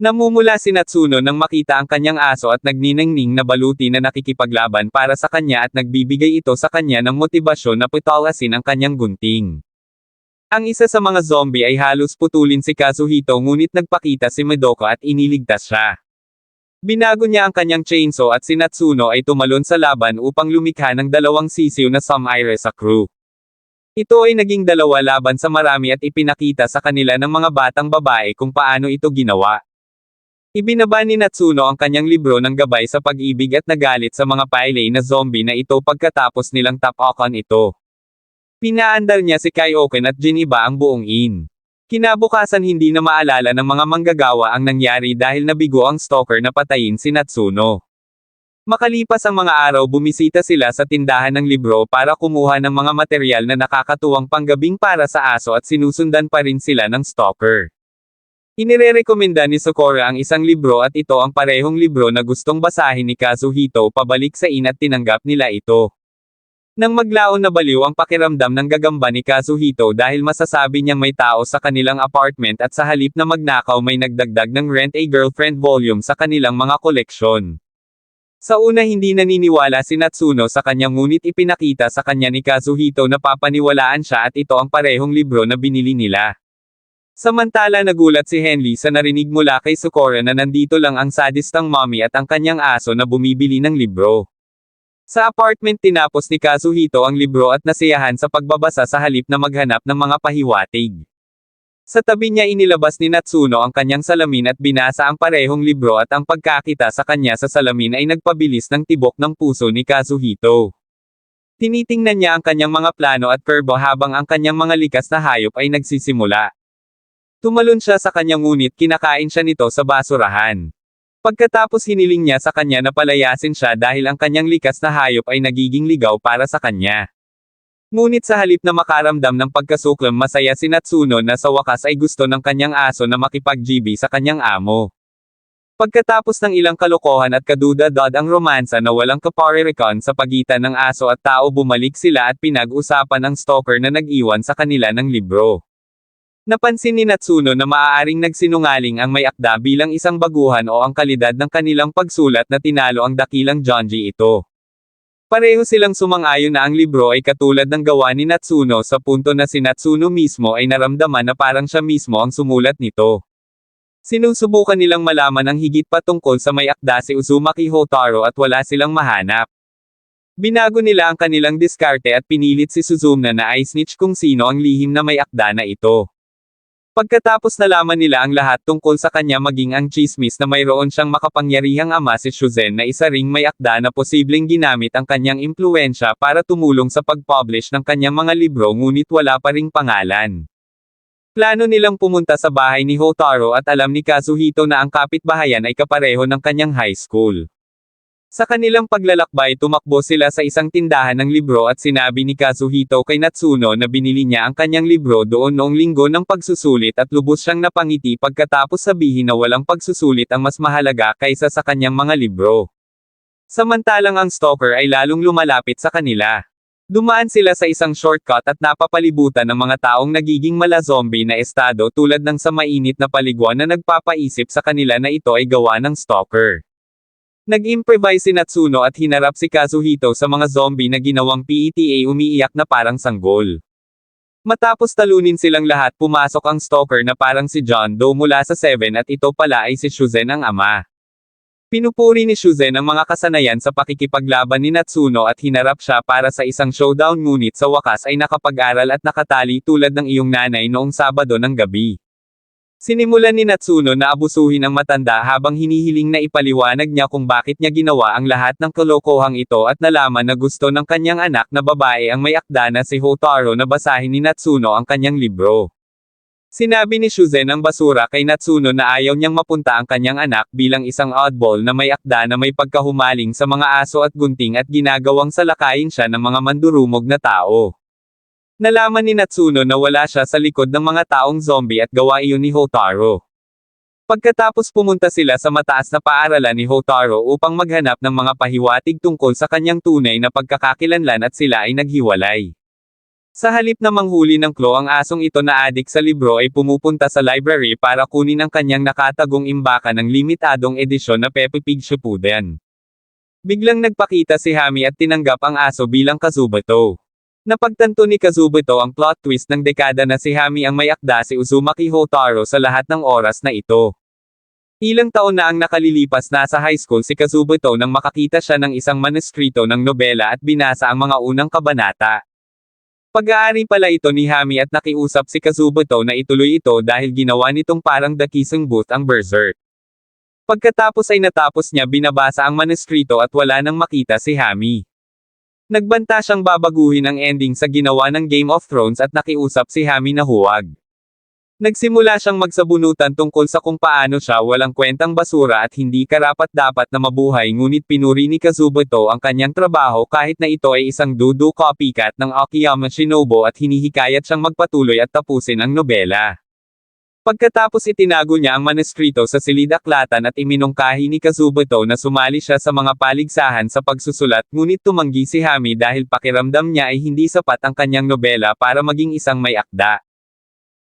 Namumula si Natsuno nang makita ang kanyang aso at nagniningning na baluti na nakikipaglaban para sa kanya at nagbibigay ito sa kanya ng motibasyon na putalasin ang kanyang gunting. Ang isa sa mga zombie ay halos putulin si Kazuhito ngunit nagpakita si Madoka at iniligtas siya. Binago niya ang kanyang chainsaw at si Natsuno ay tumalon sa laban upang lumikha ng dalawang sisiw na Samaire sa crew. Ito ay naging dalawa laban sa marami at ipinakita sa kanila ng mga batang babae kung paano ito ginawa. Ibinaba ni Natsuno ang kanyang libro ng gabay sa pag-ibig at nagalit sa mga pailay na zombie na ito pagkatapos nilang tapakan ito. Pinaandar niya si Kaioken at giniba ang buong inn. Kinabukasan hindi na maalala ng mga manggagawa ang nangyari dahil nabigo ang stalker na patayin si Natsuno. Makalipas ang mga araw bumisita sila sa tindahan ng libro para kumuha ng mga material na nakakatuwang panggabing para sa aso at sinusundan pa rin sila ng stalker. Inirerekomenda ni Sakura ang isang libro at ito ang parehong libro na gustong basahin ni Kazuhito pabalik sa inn at tinanggap nila ito. Nang maglaon na baliw ang pakiramdam ng gagamba ni Kazuhito dahil masasabi niyang may tao sa kanilang apartment at sa halip na magnakaw may nagdagdag ng Rent a Girlfriend volume sa kanilang mga koleksyon. Sa una hindi naniniwala si Natsuno sa kanya ngunit ipinakita sa kanya ni Kazuhito na papaniwalaan siya at ito ang parehong libro na binili nila. Samantala nagulat si Henley sa narinig mula kay Sakura na nandito lang ang sadistang mommy at ang kanyang aso na bumibili ng libro. Sa apartment tinapos ni Kazuhito ang libro at nasiyahan sa pagbabasa sa halip na maghanap ng mga pahiwatig. Sa tabi niya inilabas ni Natsuno ang kanyang salamin at binasa ang parehong libro at ang pagkakita sa kanya sa salamin ay nagpabilis ng tibok ng puso ni Kazuhito. Tinitingnan niya ang kanyang mga plano at kurbo habang ang kanyang mga likas na hayop ay nagsisimula. Tumalon siya sa kanya ngunit kinakain siya nito sa basurahan. Pagkatapos hiniling niya sa kanya na palayasin siya dahil ang kanyang likas na hayop ay nagiging ligaw para sa kanya. Ngunit sa halip na makaramdam ng pagkasuklam masaya si Natsuno na sa wakas ay gusto ng kanyang aso na makipag-GB sa kanyang amo. Pagkatapos ng ilang kalokohan at kaduda-dod ang romansa na walang kaparirikon sa pagitan ng aso at tao bumalik sila at pinag-usapan ang stalker na nag-iwan sa kanila ng libro. Napansin ni Natsuno na maaaring nagsinungaling ang may akda bilang isang baguhan o ang kalidad ng kanilang pagsulat na tinalo ang dakilang Jonji ito. Pareho silang sumang-ayon na ang libro ay katulad ng gawa ni Natsuno sa punto na si Natsuno mismo ay naramdaman na parang siya mismo ang sumulat nito. Sinusubukan nilang malaman ang higit pa tungkol sa may akda si Uzumaki Hotaru at wala silang mahanap. Binago nila ang kanilang diskarte at pinilit si Suzumna na i-snitch kung sino ang lihim na may akda na ito. Pagkatapos nalaman nila ang lahat tungkol sa kanya maging ang chismis na mayroon siyang makapangyarihang ama si Shuzen na isa ring may akda na posibleng ginamit ang kanyang impluwensya para tumulong sa pag-publish ng kanyang mga libro ngunit wala pa ring pangalan. Plano nilang pumunta sa bahay ni Hotaru at alam ni Kazuhito na ang kapitbahayan ay kapareho ng kanyang high school. Sa kanilang paglalakbay tumakbo sila sa isang tindahan ng libro at sinabi ni Kazuhito kay Natsuno na binili niya ang kanyang libro doon noong linggo ng pagsusulit at lubos siyang napangiti pagkatapos sabihin na walang pagsusulit ang mas mahalaga kaysa sa kanyang mga libro. Samantalang ang stalker ay lalong lumalapit sa kanila. Dumaan sila sa isang shortcut at napapalibutan ng mga taong nagiging mala-zombie na estado tulad ng sa mainit na paliguan na nagpapaisip sa kanila na ito ay gawa ng stalker. Nag-improvise si Natsuno at hinarap si Kazuhito sa mga zombie na ginawang PETA umiiyak na parang sanggol. Matapos talunin silang lahat pumasok ang stalker na parang si John Doe mula sa 7 at ito pala ay si Shuzen ang ama. Pinupuri ni Shuzen ang mga kasanayan sa pakikipaglaban ni Natsuno at hinarap siya para sa isang showdown ngunit sa wakas ay nakapag-aral at nakatali tulad ng iyong nanay noong Sabado ng gabi. Sinimulan ni Natsuno na abusuhin ang matanda habang hinihiling na ipaliwanag niya kung bakit niya ginawa ang lahat ng kalokohang ito at nalaman na gusto ng kanyang anak na babae ang may akda na si Hotaru na basahin ni Natsuno ang kanyang libro. Sinabi ni Shuzen ang basura kay Natsuno na ayaw niyang mapunta ang kanyang anak bilang isang oddball na may akda na may pagkahumaling sa mga aso at gunting at ginagawang salakayin siya ng mga mandurumog na tao. Nalaman ni Natsuno na wala siya sa likod ng mga taong zombie at gawa iyon ni Hotaru. Pagkatapos pumunta sila sa mataas na paaralan ni Hotaru upang maghanap ng mga pahiwatig tungkol sa kanyang tunay na pagkakakilanlan at sila ay naghiwalay. Sa halip na manghuli ng Claw ang asong ito na adik sa libro ay pumupunta sa library para kunin ang kanyang nakatagong imbaka ng limitadong edisyon na Peppa Pig Shippuden. Biglang nagpakita si Hami at tinanggap ang aso bilang Kazubato. Napagtanto ni Kazubato ang plot twist ng dekada na si Hami ang may akda si Uzumaki Hotaru sa lahat ng oras na ito. Ilang taon na ang nakalilipas nasa high school si Kazubato nang makakita siya ng isang manuskrito ng nobela at binasa ang mga unang kabanata. Pag-aari pala ito ni Hami at nakiusap si Kazubato na ituloy ito dahil ginawa nitong parang The Kissing Booth ang Berserk. Pagkatapos ay natapos niya binabasa ang manuskrito at wala nang makita si Hami. Nagbanta siyang babaguhin ang ending sa ginawa ng Game of Thrones at nakiusap si Hami na huwag. Nagsimula siyang magsabunutan tungkol sa kung paano siya walang kwentang basura at hindi karapat-dapat na mabuhay, ngunit pinuri ni Kazumoto ang kanyang trabaho kahit na ito ay isang dudu copycat ng Akiyama Shinobu at hinihikayat siyang magpatuloy at tapusin ang nobela. Pagkatapos itinago niya ang manuskrito sa silid-aklatan at iminungkahi ni Kazumoto na sumali siya sa mga paligsahan sa pagsusulat, ngunit tumanggi si Hami dahil pakiramdam niya ay hindi sapat ang kanyang nobela para maging isang may akda.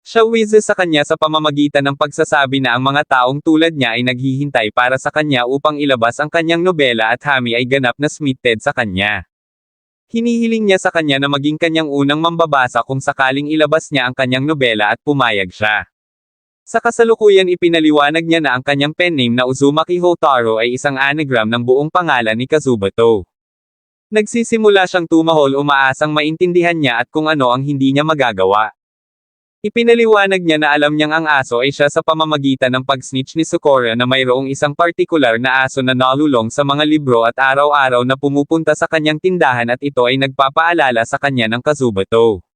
Siya wise sa kanya sa pamamagitan ng pagsasabi na ang mga taong tulad niya ay naghihintay para sa kanya upang ilabas ang kanyang nobela at Hami ay ganap na smited sa kanya. Hinihiling niya sa kanya na maging kanyang unang mambabasa kung sakaling ilabas niya ang kanyang nobela at pumayag siya. Sa kasalukuyan ipinaliwanag niya na ang kanyang pen name na Uzumaki Hotaru ay isang anagram ng buong pangalan ni Kazumoto. Nagsisimula siyang tumahol umaasang maintindihan niya at kung ano ang hindi niya magagawa. Ipinaliwanag niya na alam niyang ang aso ay siya sa pamamagitan ng pag-snitch ni Sakura na mayroong isang partikular na aso na nalulong sa mga libro at araw-araw na pumupunta sa kanyang tindahan at ito ay nagpapaalala sa kanya ng Kazumoto.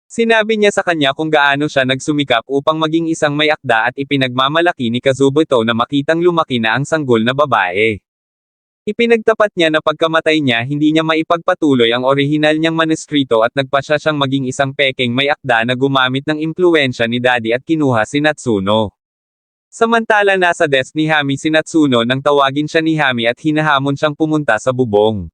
Sinabi niya sa kanya kung gaano siya nagsumikap upang maging isang may akda at ipinagmamalaki ni Kazumoto na makitang lumaki na ang sanggol na babae. Ipinagtapat niya na pagkamatay niya hindi niya maipagpatuloy ang orihinal niyang manuskrito at nagpasya siyang maging isang pekeng may akda na gumamit ng impluwensya ni Daddy at kinuha si Natsuno. Samantala nasa desk ni Hami si Natsuno nang tawagin siya ni Hami at hinahamon siyang pumunta sa bubong.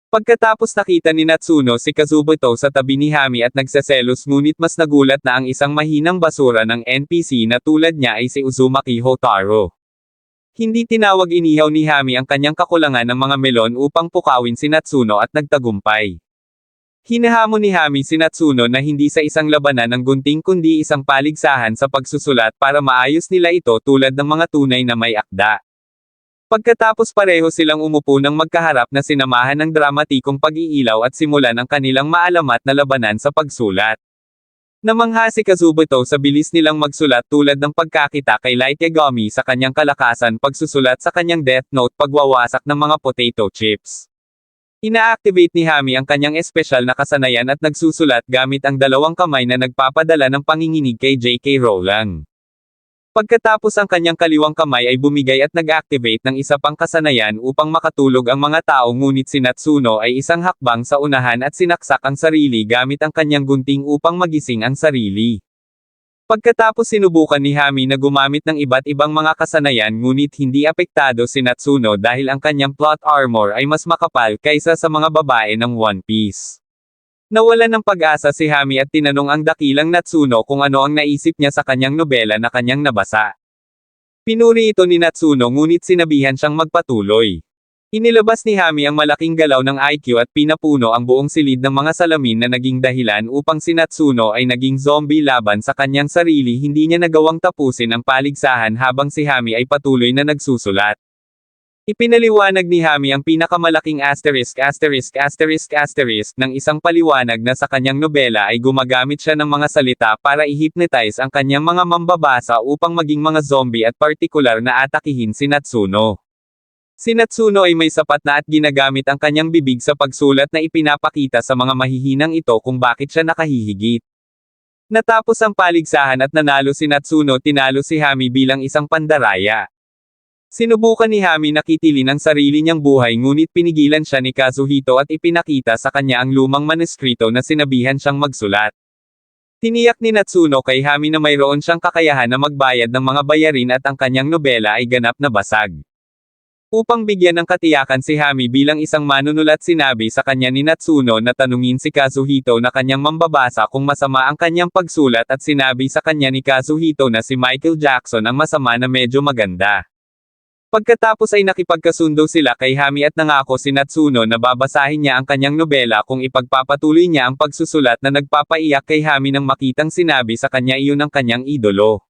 Pagkatapos nakita ni Natsuno si Kazumoto sa tabi ni Hami at nagseselos, ngunit mas nagulat na ang isang mahinang basura ng NPC na tulad niya ay si Uzumaki Hotaru. Hindi tinawag inihaw ni Hami ang kanyang kakulangan ng mga melon upang pukawin si Natsuno at nagtagumpay. Hinahamon ni Hami si Natsuno na hindi sa isang labanan ng gunting kundi isang paligsahan sa pagsusulat para maayos nila ito tulad ng mga tunay na may akda. Pagkatapos pareho silang umupo ng magkaharap na sinamahan ng dramatikong pag-iilaw at simulan ang kanilang maalamat na labanan sa pagsulat. Namangha si Kazumoto sa bilis nilang magsulat tulad ng pagkakita kay Light Yagami sa kanyang kalakasan pagsusulat sa kanyang Death Note pagwawasak ng mga potato chips. Ina-activate ni Hami ang kanyang espesyal na kasanayan at nagsusulat gamit ang dalawang kamay na nagpapadala ng panginginig kay J.K. Rowling. Pagkatapos ang kanyang kaliwang kamay ay bumigay at nag-activate ng isa pang kasanayan upang makatulog ang mga tao, ngunit si Natsuno ay isang hakbang sa unahan at sinaksak ang sarili gamit ang kanyang gunting upang magising ang sarili. Pagkatapos sinubukan ni Hami na gumamit ng iba't ibang mga kasanayan, ngunit hindi apektado si Natsuno dahil ang kanyang plot armor ay mas makapal kaysa sa mga babae ng One Piece. Nawalan ng pag-asa si Hami at tinanong ang dakilang Natsuno kung ano ang naisip niya sa kanyang nobela na kanyang nabasa. Pinuri ito ni Natsuno ngunit sinabihan siyang magpatuloy. Inilabas ni Hami ang malaking galaw ng IQ at pinapuno ang buong silid ng mga salamin na naging dahilan upang si Natsuno ay naging zombie laban sa kanyang sarili. Hindi niya nagawang tapusin ang paligsahan habang si Hami ay patuloy na nagsusulat. Ipinaliwanag ni Hami ang pinakamalaking asterisk ng isang paliwanag na sa kanyang nobela ay gumagamit siya ng mga salita para i-hypnotize ang kanyang mga mambabasa upang maging mga zombie at partikular na atakihin si Natsuno. Si Natsuno ay may sapat na at ginagamit ang kanyang bibig sa pagsulat na ipinapakita sa mga mahihinang ito kung bakit siya nakahihigit. Natapos ang paligsahan at nanalo si Natsuno, tinalo si Hami bilang isang pandaraya. Sinubukan ni Hami na kitilin ang sarili niyang buhay ngunit pinigilan siya ni Kazuhito at ipinakita sa kanya ang lumang manuskrito na sinabihan siyang magsulat. Tiniyak ni Natsuno kay Hami na mayroon siyang kakayahan na magbayad ng mga bayarin at ang kanyang nobela ay ganap na basag. Upang bigyan ng katiyakan si Hami bilang isang manunulat, sinabi sa kanya ni Natsuno na tanungin si Kazuhito na kanyang mambabasa kung masama ang kanyang pagsulat at sinabi sa kanya ni Kazuhito na si Michael Jackson ang masama na medyo maganda. Pagkatapos ay nakipagkasundo sila kay Hami at nangako si Natsuno na babasahin niya ang kanyang nobela kung ipagpapatuloy niya ang pagsusulat na nagpapaiyak kay Hami nang makitang sinabi sa kanya iyon ng kanyang idolo.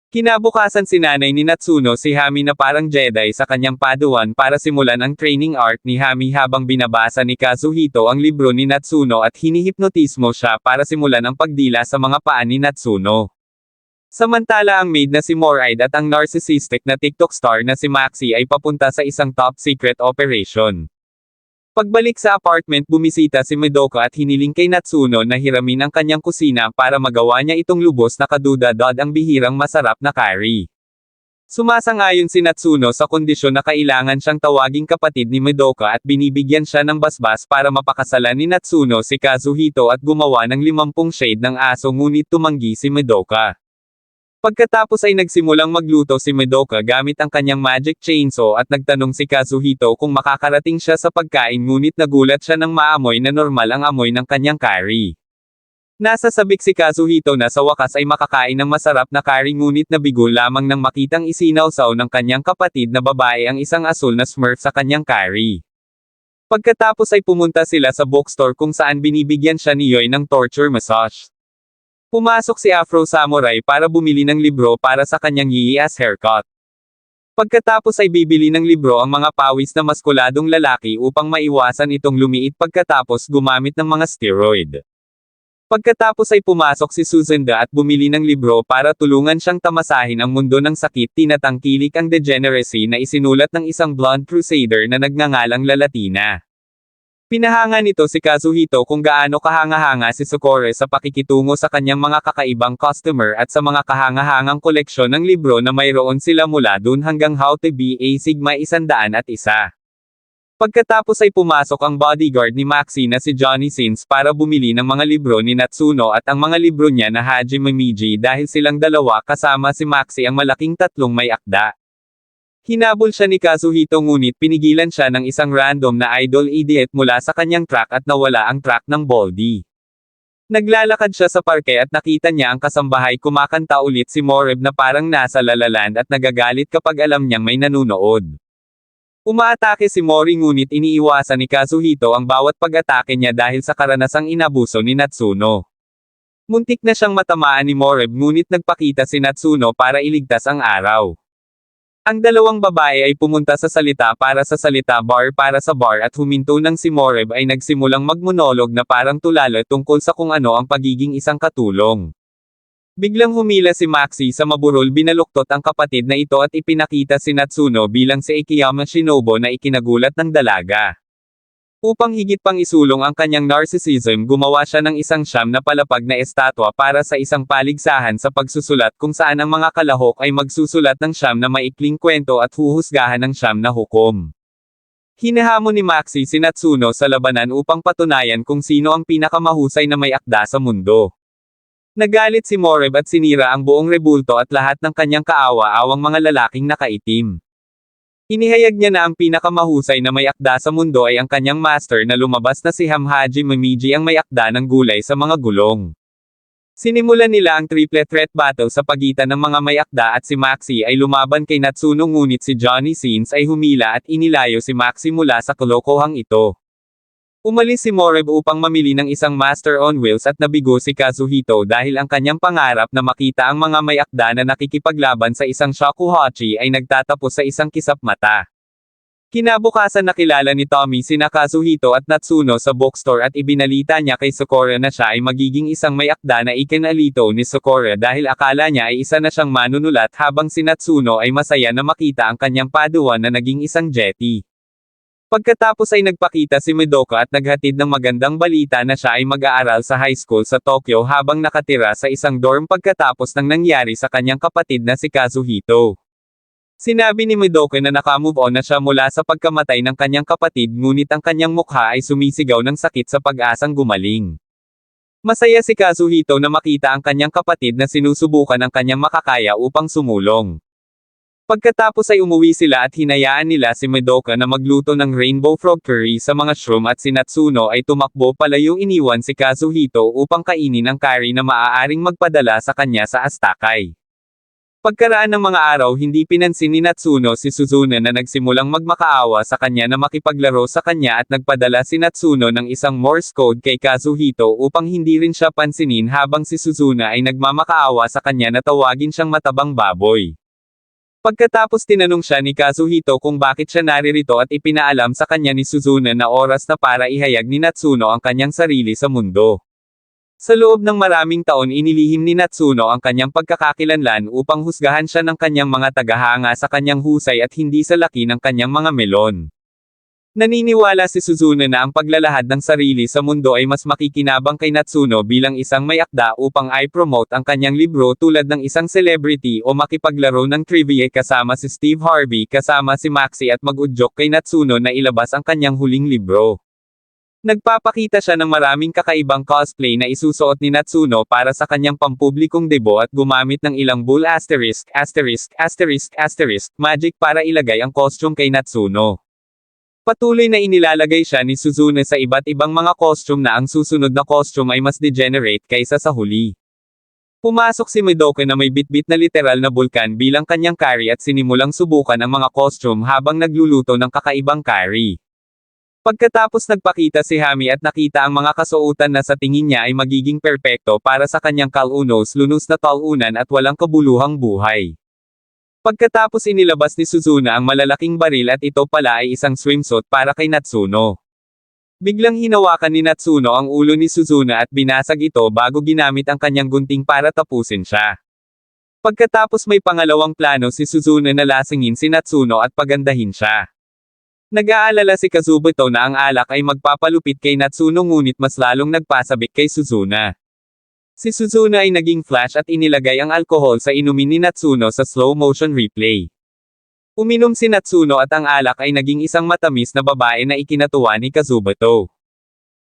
Kinabukasan sinanay ni Natsuno si Hami na parang Jedi sa kanyang Padawan para simulan ang training arc ni Hami habang binabasa ni Kazuhito ang libro ni Natsuno at hinihipnotismo siya para simulan ang pagdila sa mga paa ni Natsuno. Samantala ang maid na si Moride at ang narcissistic na TikTok star na si Maxi ay papunta sa isang top secret operation. Pagbalik sa apartment bumisita si Madoka at hiniling kay Natsuno na hiramin ang kanyang kusina para magawa niya itong lubos na kaduda-dod ang bihirang masarap na curry. Sumasang-ayon si Natsuno sa kondisyon na kailangan siyang tawaging kapatid ni Madoka at binibigyan siya ng basbas para mapakasalan ni Natsuno si Kazuhito at gumawa ng 50 shade ng aso ngunit tumanggi si Madoka. Pagkatapos ay nagsimulang magluto si Madoka gamit ang kanyang magic chainsaw at nagtanong si Kazuhito kung makakarating siya sa pagkain ngunit nagulat siya nang maamoy na normal ang amoy ng kanyang curry. Nasasabik si Kazuhito na sa wakas ay makakain ng masarap na curry ngunit nabigo lamang nang makitang isinawsaw ng kanyang kapatid na babae ang isang asul na Smurf sa kanyang curry. Pagkatapos ay pumunta sila sa bookstore kung saan binibigyan siya ni Yoy ng torture massage. Pumasok si Afro Samurai para bumili ng libro para sa kanyang yias haircut. Pagkatapos ay bibili ng libro ang mga pawis na maskuladong lalaki upang maiwasan itong lumiit pagkatapos gumamit ng mga steroid. Pagkatapos ay pumasok si Suzanda at bumili ng libro para tulungan siyang tamasahin ang mundo ng sakit tinatangkilik ang degeneracy na isinulat ng isang blonde crusader na nagngangalang Lalatina. Pinahanga nito si Kazuhito kung gaano kahanga-hanga si Sukore sa pakikitungo sa kanyang mga kakaibang customer at sa mga kahanga-hangang koleksyon ng libro na mayroon sila mula dun hanggang How to be a Sigma 101. Pagkatapos ay pumasok ang bodyguard ni Maxi na si Johnny Sins para bumili ng mga libro ni Natsuno at ang mga libro niya na Hajime Miji dahil silang dalawa kasama si Maxi ang malaking tatlong may akda. Hinabol siya ni Kazuhito ngunit pinigilan siya ng isang random na idol idiot mula sa kanyang track at nawala ang track ng Baldy. Naglalakad siya sa parke at nakita niya ang kasambahay kumakanta ulit si Moreb na parang nasa La La Land at nagagalit kapag alam niyang may nanunood. Umaatake si Mori ngunit iniiwasan ni Kazuhito ang bawat pag-atake niya dahil sa karanasang inabuso ni Natsuno. Muntik na siyang matamaan ni Moreb ngunit nagpakita si Natsuno para iligtas ang araw. Ang dalawang babae ay pumunta sa salita para sa salita bar para sa bar at huminto nang si Moreb ay nagsimulang magmonolog na parang tulala tungkol sa kung ano ang pagiging isang katulong. Biglang humila si Maxi sa maburol binaluktot ang kapatid na ito at ipinakita si Natsuno bilang si Akiyama Shinobu na ikinagulat ng dalaga. Upang higit pang isulong ang kanyang narcissism gumawa siya ng isang siyam na palapag na estatwa para sa isang paligsahan sa pagsusulat kung saan ang mga kalahok ay magsusulat ng siyam na maikling kwento at huhusgahan ng siyam na hukom. Hinahamon ni Maxi si Natsuno sa labanan upang patunayan kung sino ang pinakamahusay na may akda sa mundo. Nagalit si Moreb at sinira ang buong rebulto at lahat ng kanyang kaawa-awang mga lalaking nakaitim. Inihayag niya na ang pinakamahusay na may akda sa mundo ay ang kanyang master na lumabas na si Hajime Miji ang may akda ng gulay sa mga gulong. Sinimulan nila ang triple threat battle sa pagitan ng mga may akda at si Maxi ay lumaban kay Natsuno ngunit si Johnny Sins ay humila at inilayo si Maxi mula sa kalokohang ito. Umalis si Moreb upang mamili ng isang master on wheels at nabigo si Kazuhito dahil ang kanyang pangarap na makita ang mga may akda na nakikipaglaban sa isang shakuhachi ay nagtatapos sa isang kisap mata. Kinabukasan nakilala ni Tommy sina Kazuhito at Natsuno sa bookstore at ibinalita niya kay Sukore na siya ay magiging isang may akda na ikinalito ni Sukore dahil akala niya ay isa na siyang manunulat habang si Natsuno ay masaya na makita ang kanyang paduan na naging isang jetty. Pagkatapos ay nagpakita si Madoka at naghatid ng magandang balita na siya ay mag-aaral sa high school sa Tokyo habang nakatira sa isang dorm pagkatapos ng nangyari sa kanyang kapatid na si Kazuhito. Sinabi ni Madoka na nakamove on na siya mula sa pagkamatay ng kanyang kapatid ngunit ang kanyang mukha ay sumisigaw ng sakit sa pag-asang gumaling. Masaya si Kazuhito na makita ang kanyang kapatid na sinusubukan ang kanyang makakaya upang sumulong. Pagkatapos ay umuwi sila at hinayaan nila si Madoka na magluto ng rainbow frog curry sa mga shroom at si Natsuno ay tumakbo palayong iniwan si Kazuhito upang kainin ang curry na maaaring magpadala sa kanya sa Astakay. Pagkaraan ng mga araw hindi pinansin ni Natsuno si Suzuna na nagsimulang magmakaawa sa kanya na makipaglaro sa kanya at nagpadala si Natsuno ng isang Morse code kay Kazuhito upang hindi rin siya pansinin habang si Suzuna ay nagmamakaawa sa kanya na tawagin siyang matabang baboy. Pagkatapos tinanong siya ni Kazuhito kung bakit siya naririto at ipinaalam sa kanya ni Suzuna na oras na para ihayag ni Natsuno ang kanyang sarili sa mundo. Sa loob ng maraming taon inilihim ni Natsuno ang kanyang pagkakakilanlan upang husgahan siya ng kanyang mga tagahanga sa kanyang husay at hindi sa laki ng kanyang mga melon. Naniniwala si Suzune na ang paglalahad ng sarili sa mundo ay mas makikinabang kay Natsuno bilang isang may akda upang i-promote ang kanyang libro tulad ng isang celebrity o makipaglaro ng trivia kasama si Steve Harvey kasama si Maxie at mag-udyok kay Natsuno na ilabas ang kanyang huling libro. Nagpapakita siya ng maraming kakaibang cosplay na isusuot ni Natsuno para sa kanyang pampublikong debo at gumamit ng ilang bull **** magic para ilagay ang costume kay Natsuno. Patuloy na inilalagay siya ni Suzune sa iba't ibang mga costume na ang susunod na costume ay mas degenerate kaysa sa huli. Pumasok si Madoka na may bitbit na literal na bulkan bilang kanyang curry at sinimulang subukan ang mga costume habang nagluluto ng kakaibang curry. Pagkatapos nagpakita si Hami at nakita ang mga kasuotan na sa tingin niya ay magiging perpekto para sa kanyang kalunos-lunos na talunan at walang kabuluhang buhay. Pagkatapos inilabas ni Suzuna ang malalaking baril at ito pala ay isang swimsuit para kay Natsuno. Biglang hinawakan ni Natsuno ang ulo ni Suzuna at binasag ito bago ginamit ang kanyang gunting para tapusin siya. Pagkatapos may pangalawang plano si Suzuna na lasingin si Natsuno at pagandahin siya. Nag-aalala si Kazubuto na ang alak ay magpapalupit kay Natsuno ngunit mas lalong nagpasabik kay Suzuna. Si Suzuna ay naging flash at inilagay ang alkohol sa inumin ni Natsuno sa slow motion replay. Uminom si Natsuno at ang alak ay naging isang matamis na babae na ikinatuwa ni Kazubuto.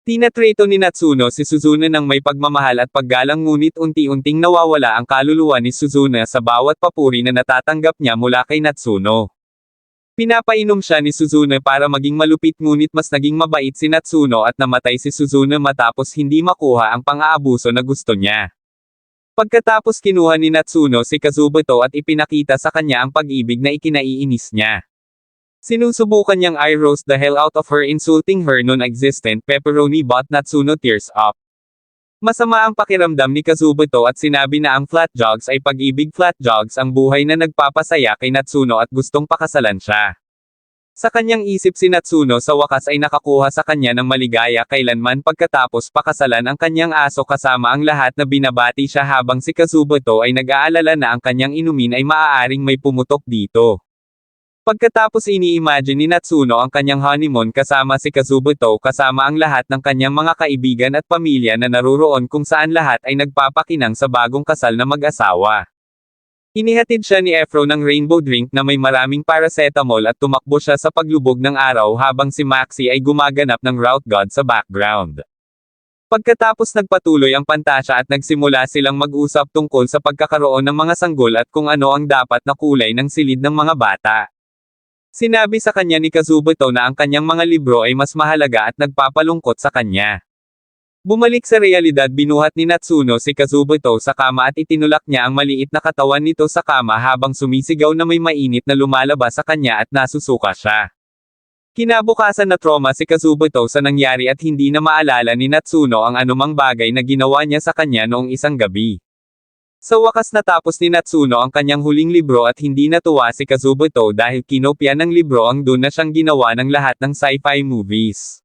Tinatreto ni Natsuno si Suzuna ng may pagmamahal at paggalang ngunit unti-unting nawawala ang kaluluwa ni Suzuna sa bawat papuri na natatanggap niya mula kay Natsuno. Pinapainom siya ni Suzune para maging malupit ngunit mas naging mabait si Natsuno at namatay si Suzune matapos hindi makuha ang pang-aabuso na gusto niya. Pagkatapos kinuha ni Natsuno si Kazubuto at ipinakita sa kanya ang pag-ibig na ikinaiinis niya. Sinusubukan niyang I-roast the hell out of her insulting her non-existent pepperoni but Natsuno tears up. Masama ang pakiramdam ni Kazubuto at sinabi na ang flat jogs ay pag-ibig flat jogs ang buhay na nagpapasaya kay Natsuno at gustong pakasalan siya. Sa kanyang isip si Natsuno sa wakas ay nakakuha sa kanya ng maligaya kailanman pagkatapos pakasalan ang kanyang aso kasama ang lahat na binabati siya habang si Kazubuto ay nag-aalala na ang kanyang inumin ay maaaring may pumutok dito. Pagkatapos ini-imagine ni Natsuno ang kanyang honeymoon kasama si Kazubuto kasama ang lahat ng kanyang mga kaibigan at pamilya na naruroon kung saan lahat ay nagpapakinang sa bagong kasal na mag-asawa. Inihatid siya ni Efro ng rainbow drink na may maraming paracetamol at tumakbo siya sa paglubog ng araw habang si Maxie ay gumaganap ng route god sa background. Pagkatapos nagpatuloy ang pantasya at nagsimula silang mag-usap tungkol sa pagkakaroon ng mga sanggol at kung ano ang dapat na kulay ng silid ng mga bata. Sinabi sa kanya ni Kazubuto na ang kanyang mga libro ay mas mahalaga at nagpapalungkot sa kanya. Bumalik sa realidad binuhat ni Natsuno si Kazubuto sa kama at itinulak niya ang maliit na katawan nito sa kama habang sumisigaw na may mainit na lumalabas sa kanya at nasusuka siya. Kinabukasan na trauma si Kazubuto sa nangyari at hindi na maalala ni Natsuno ang anumang bagay na ginawa niya sa kanya noong isang gabi. Sa wakas natapos ni Natsuno ang kanyang huling libro at hindi natuwa si Kazubuto dahil kinopya ng libro ang doon na siyang ginawa ng lahat ng sci-fi movies.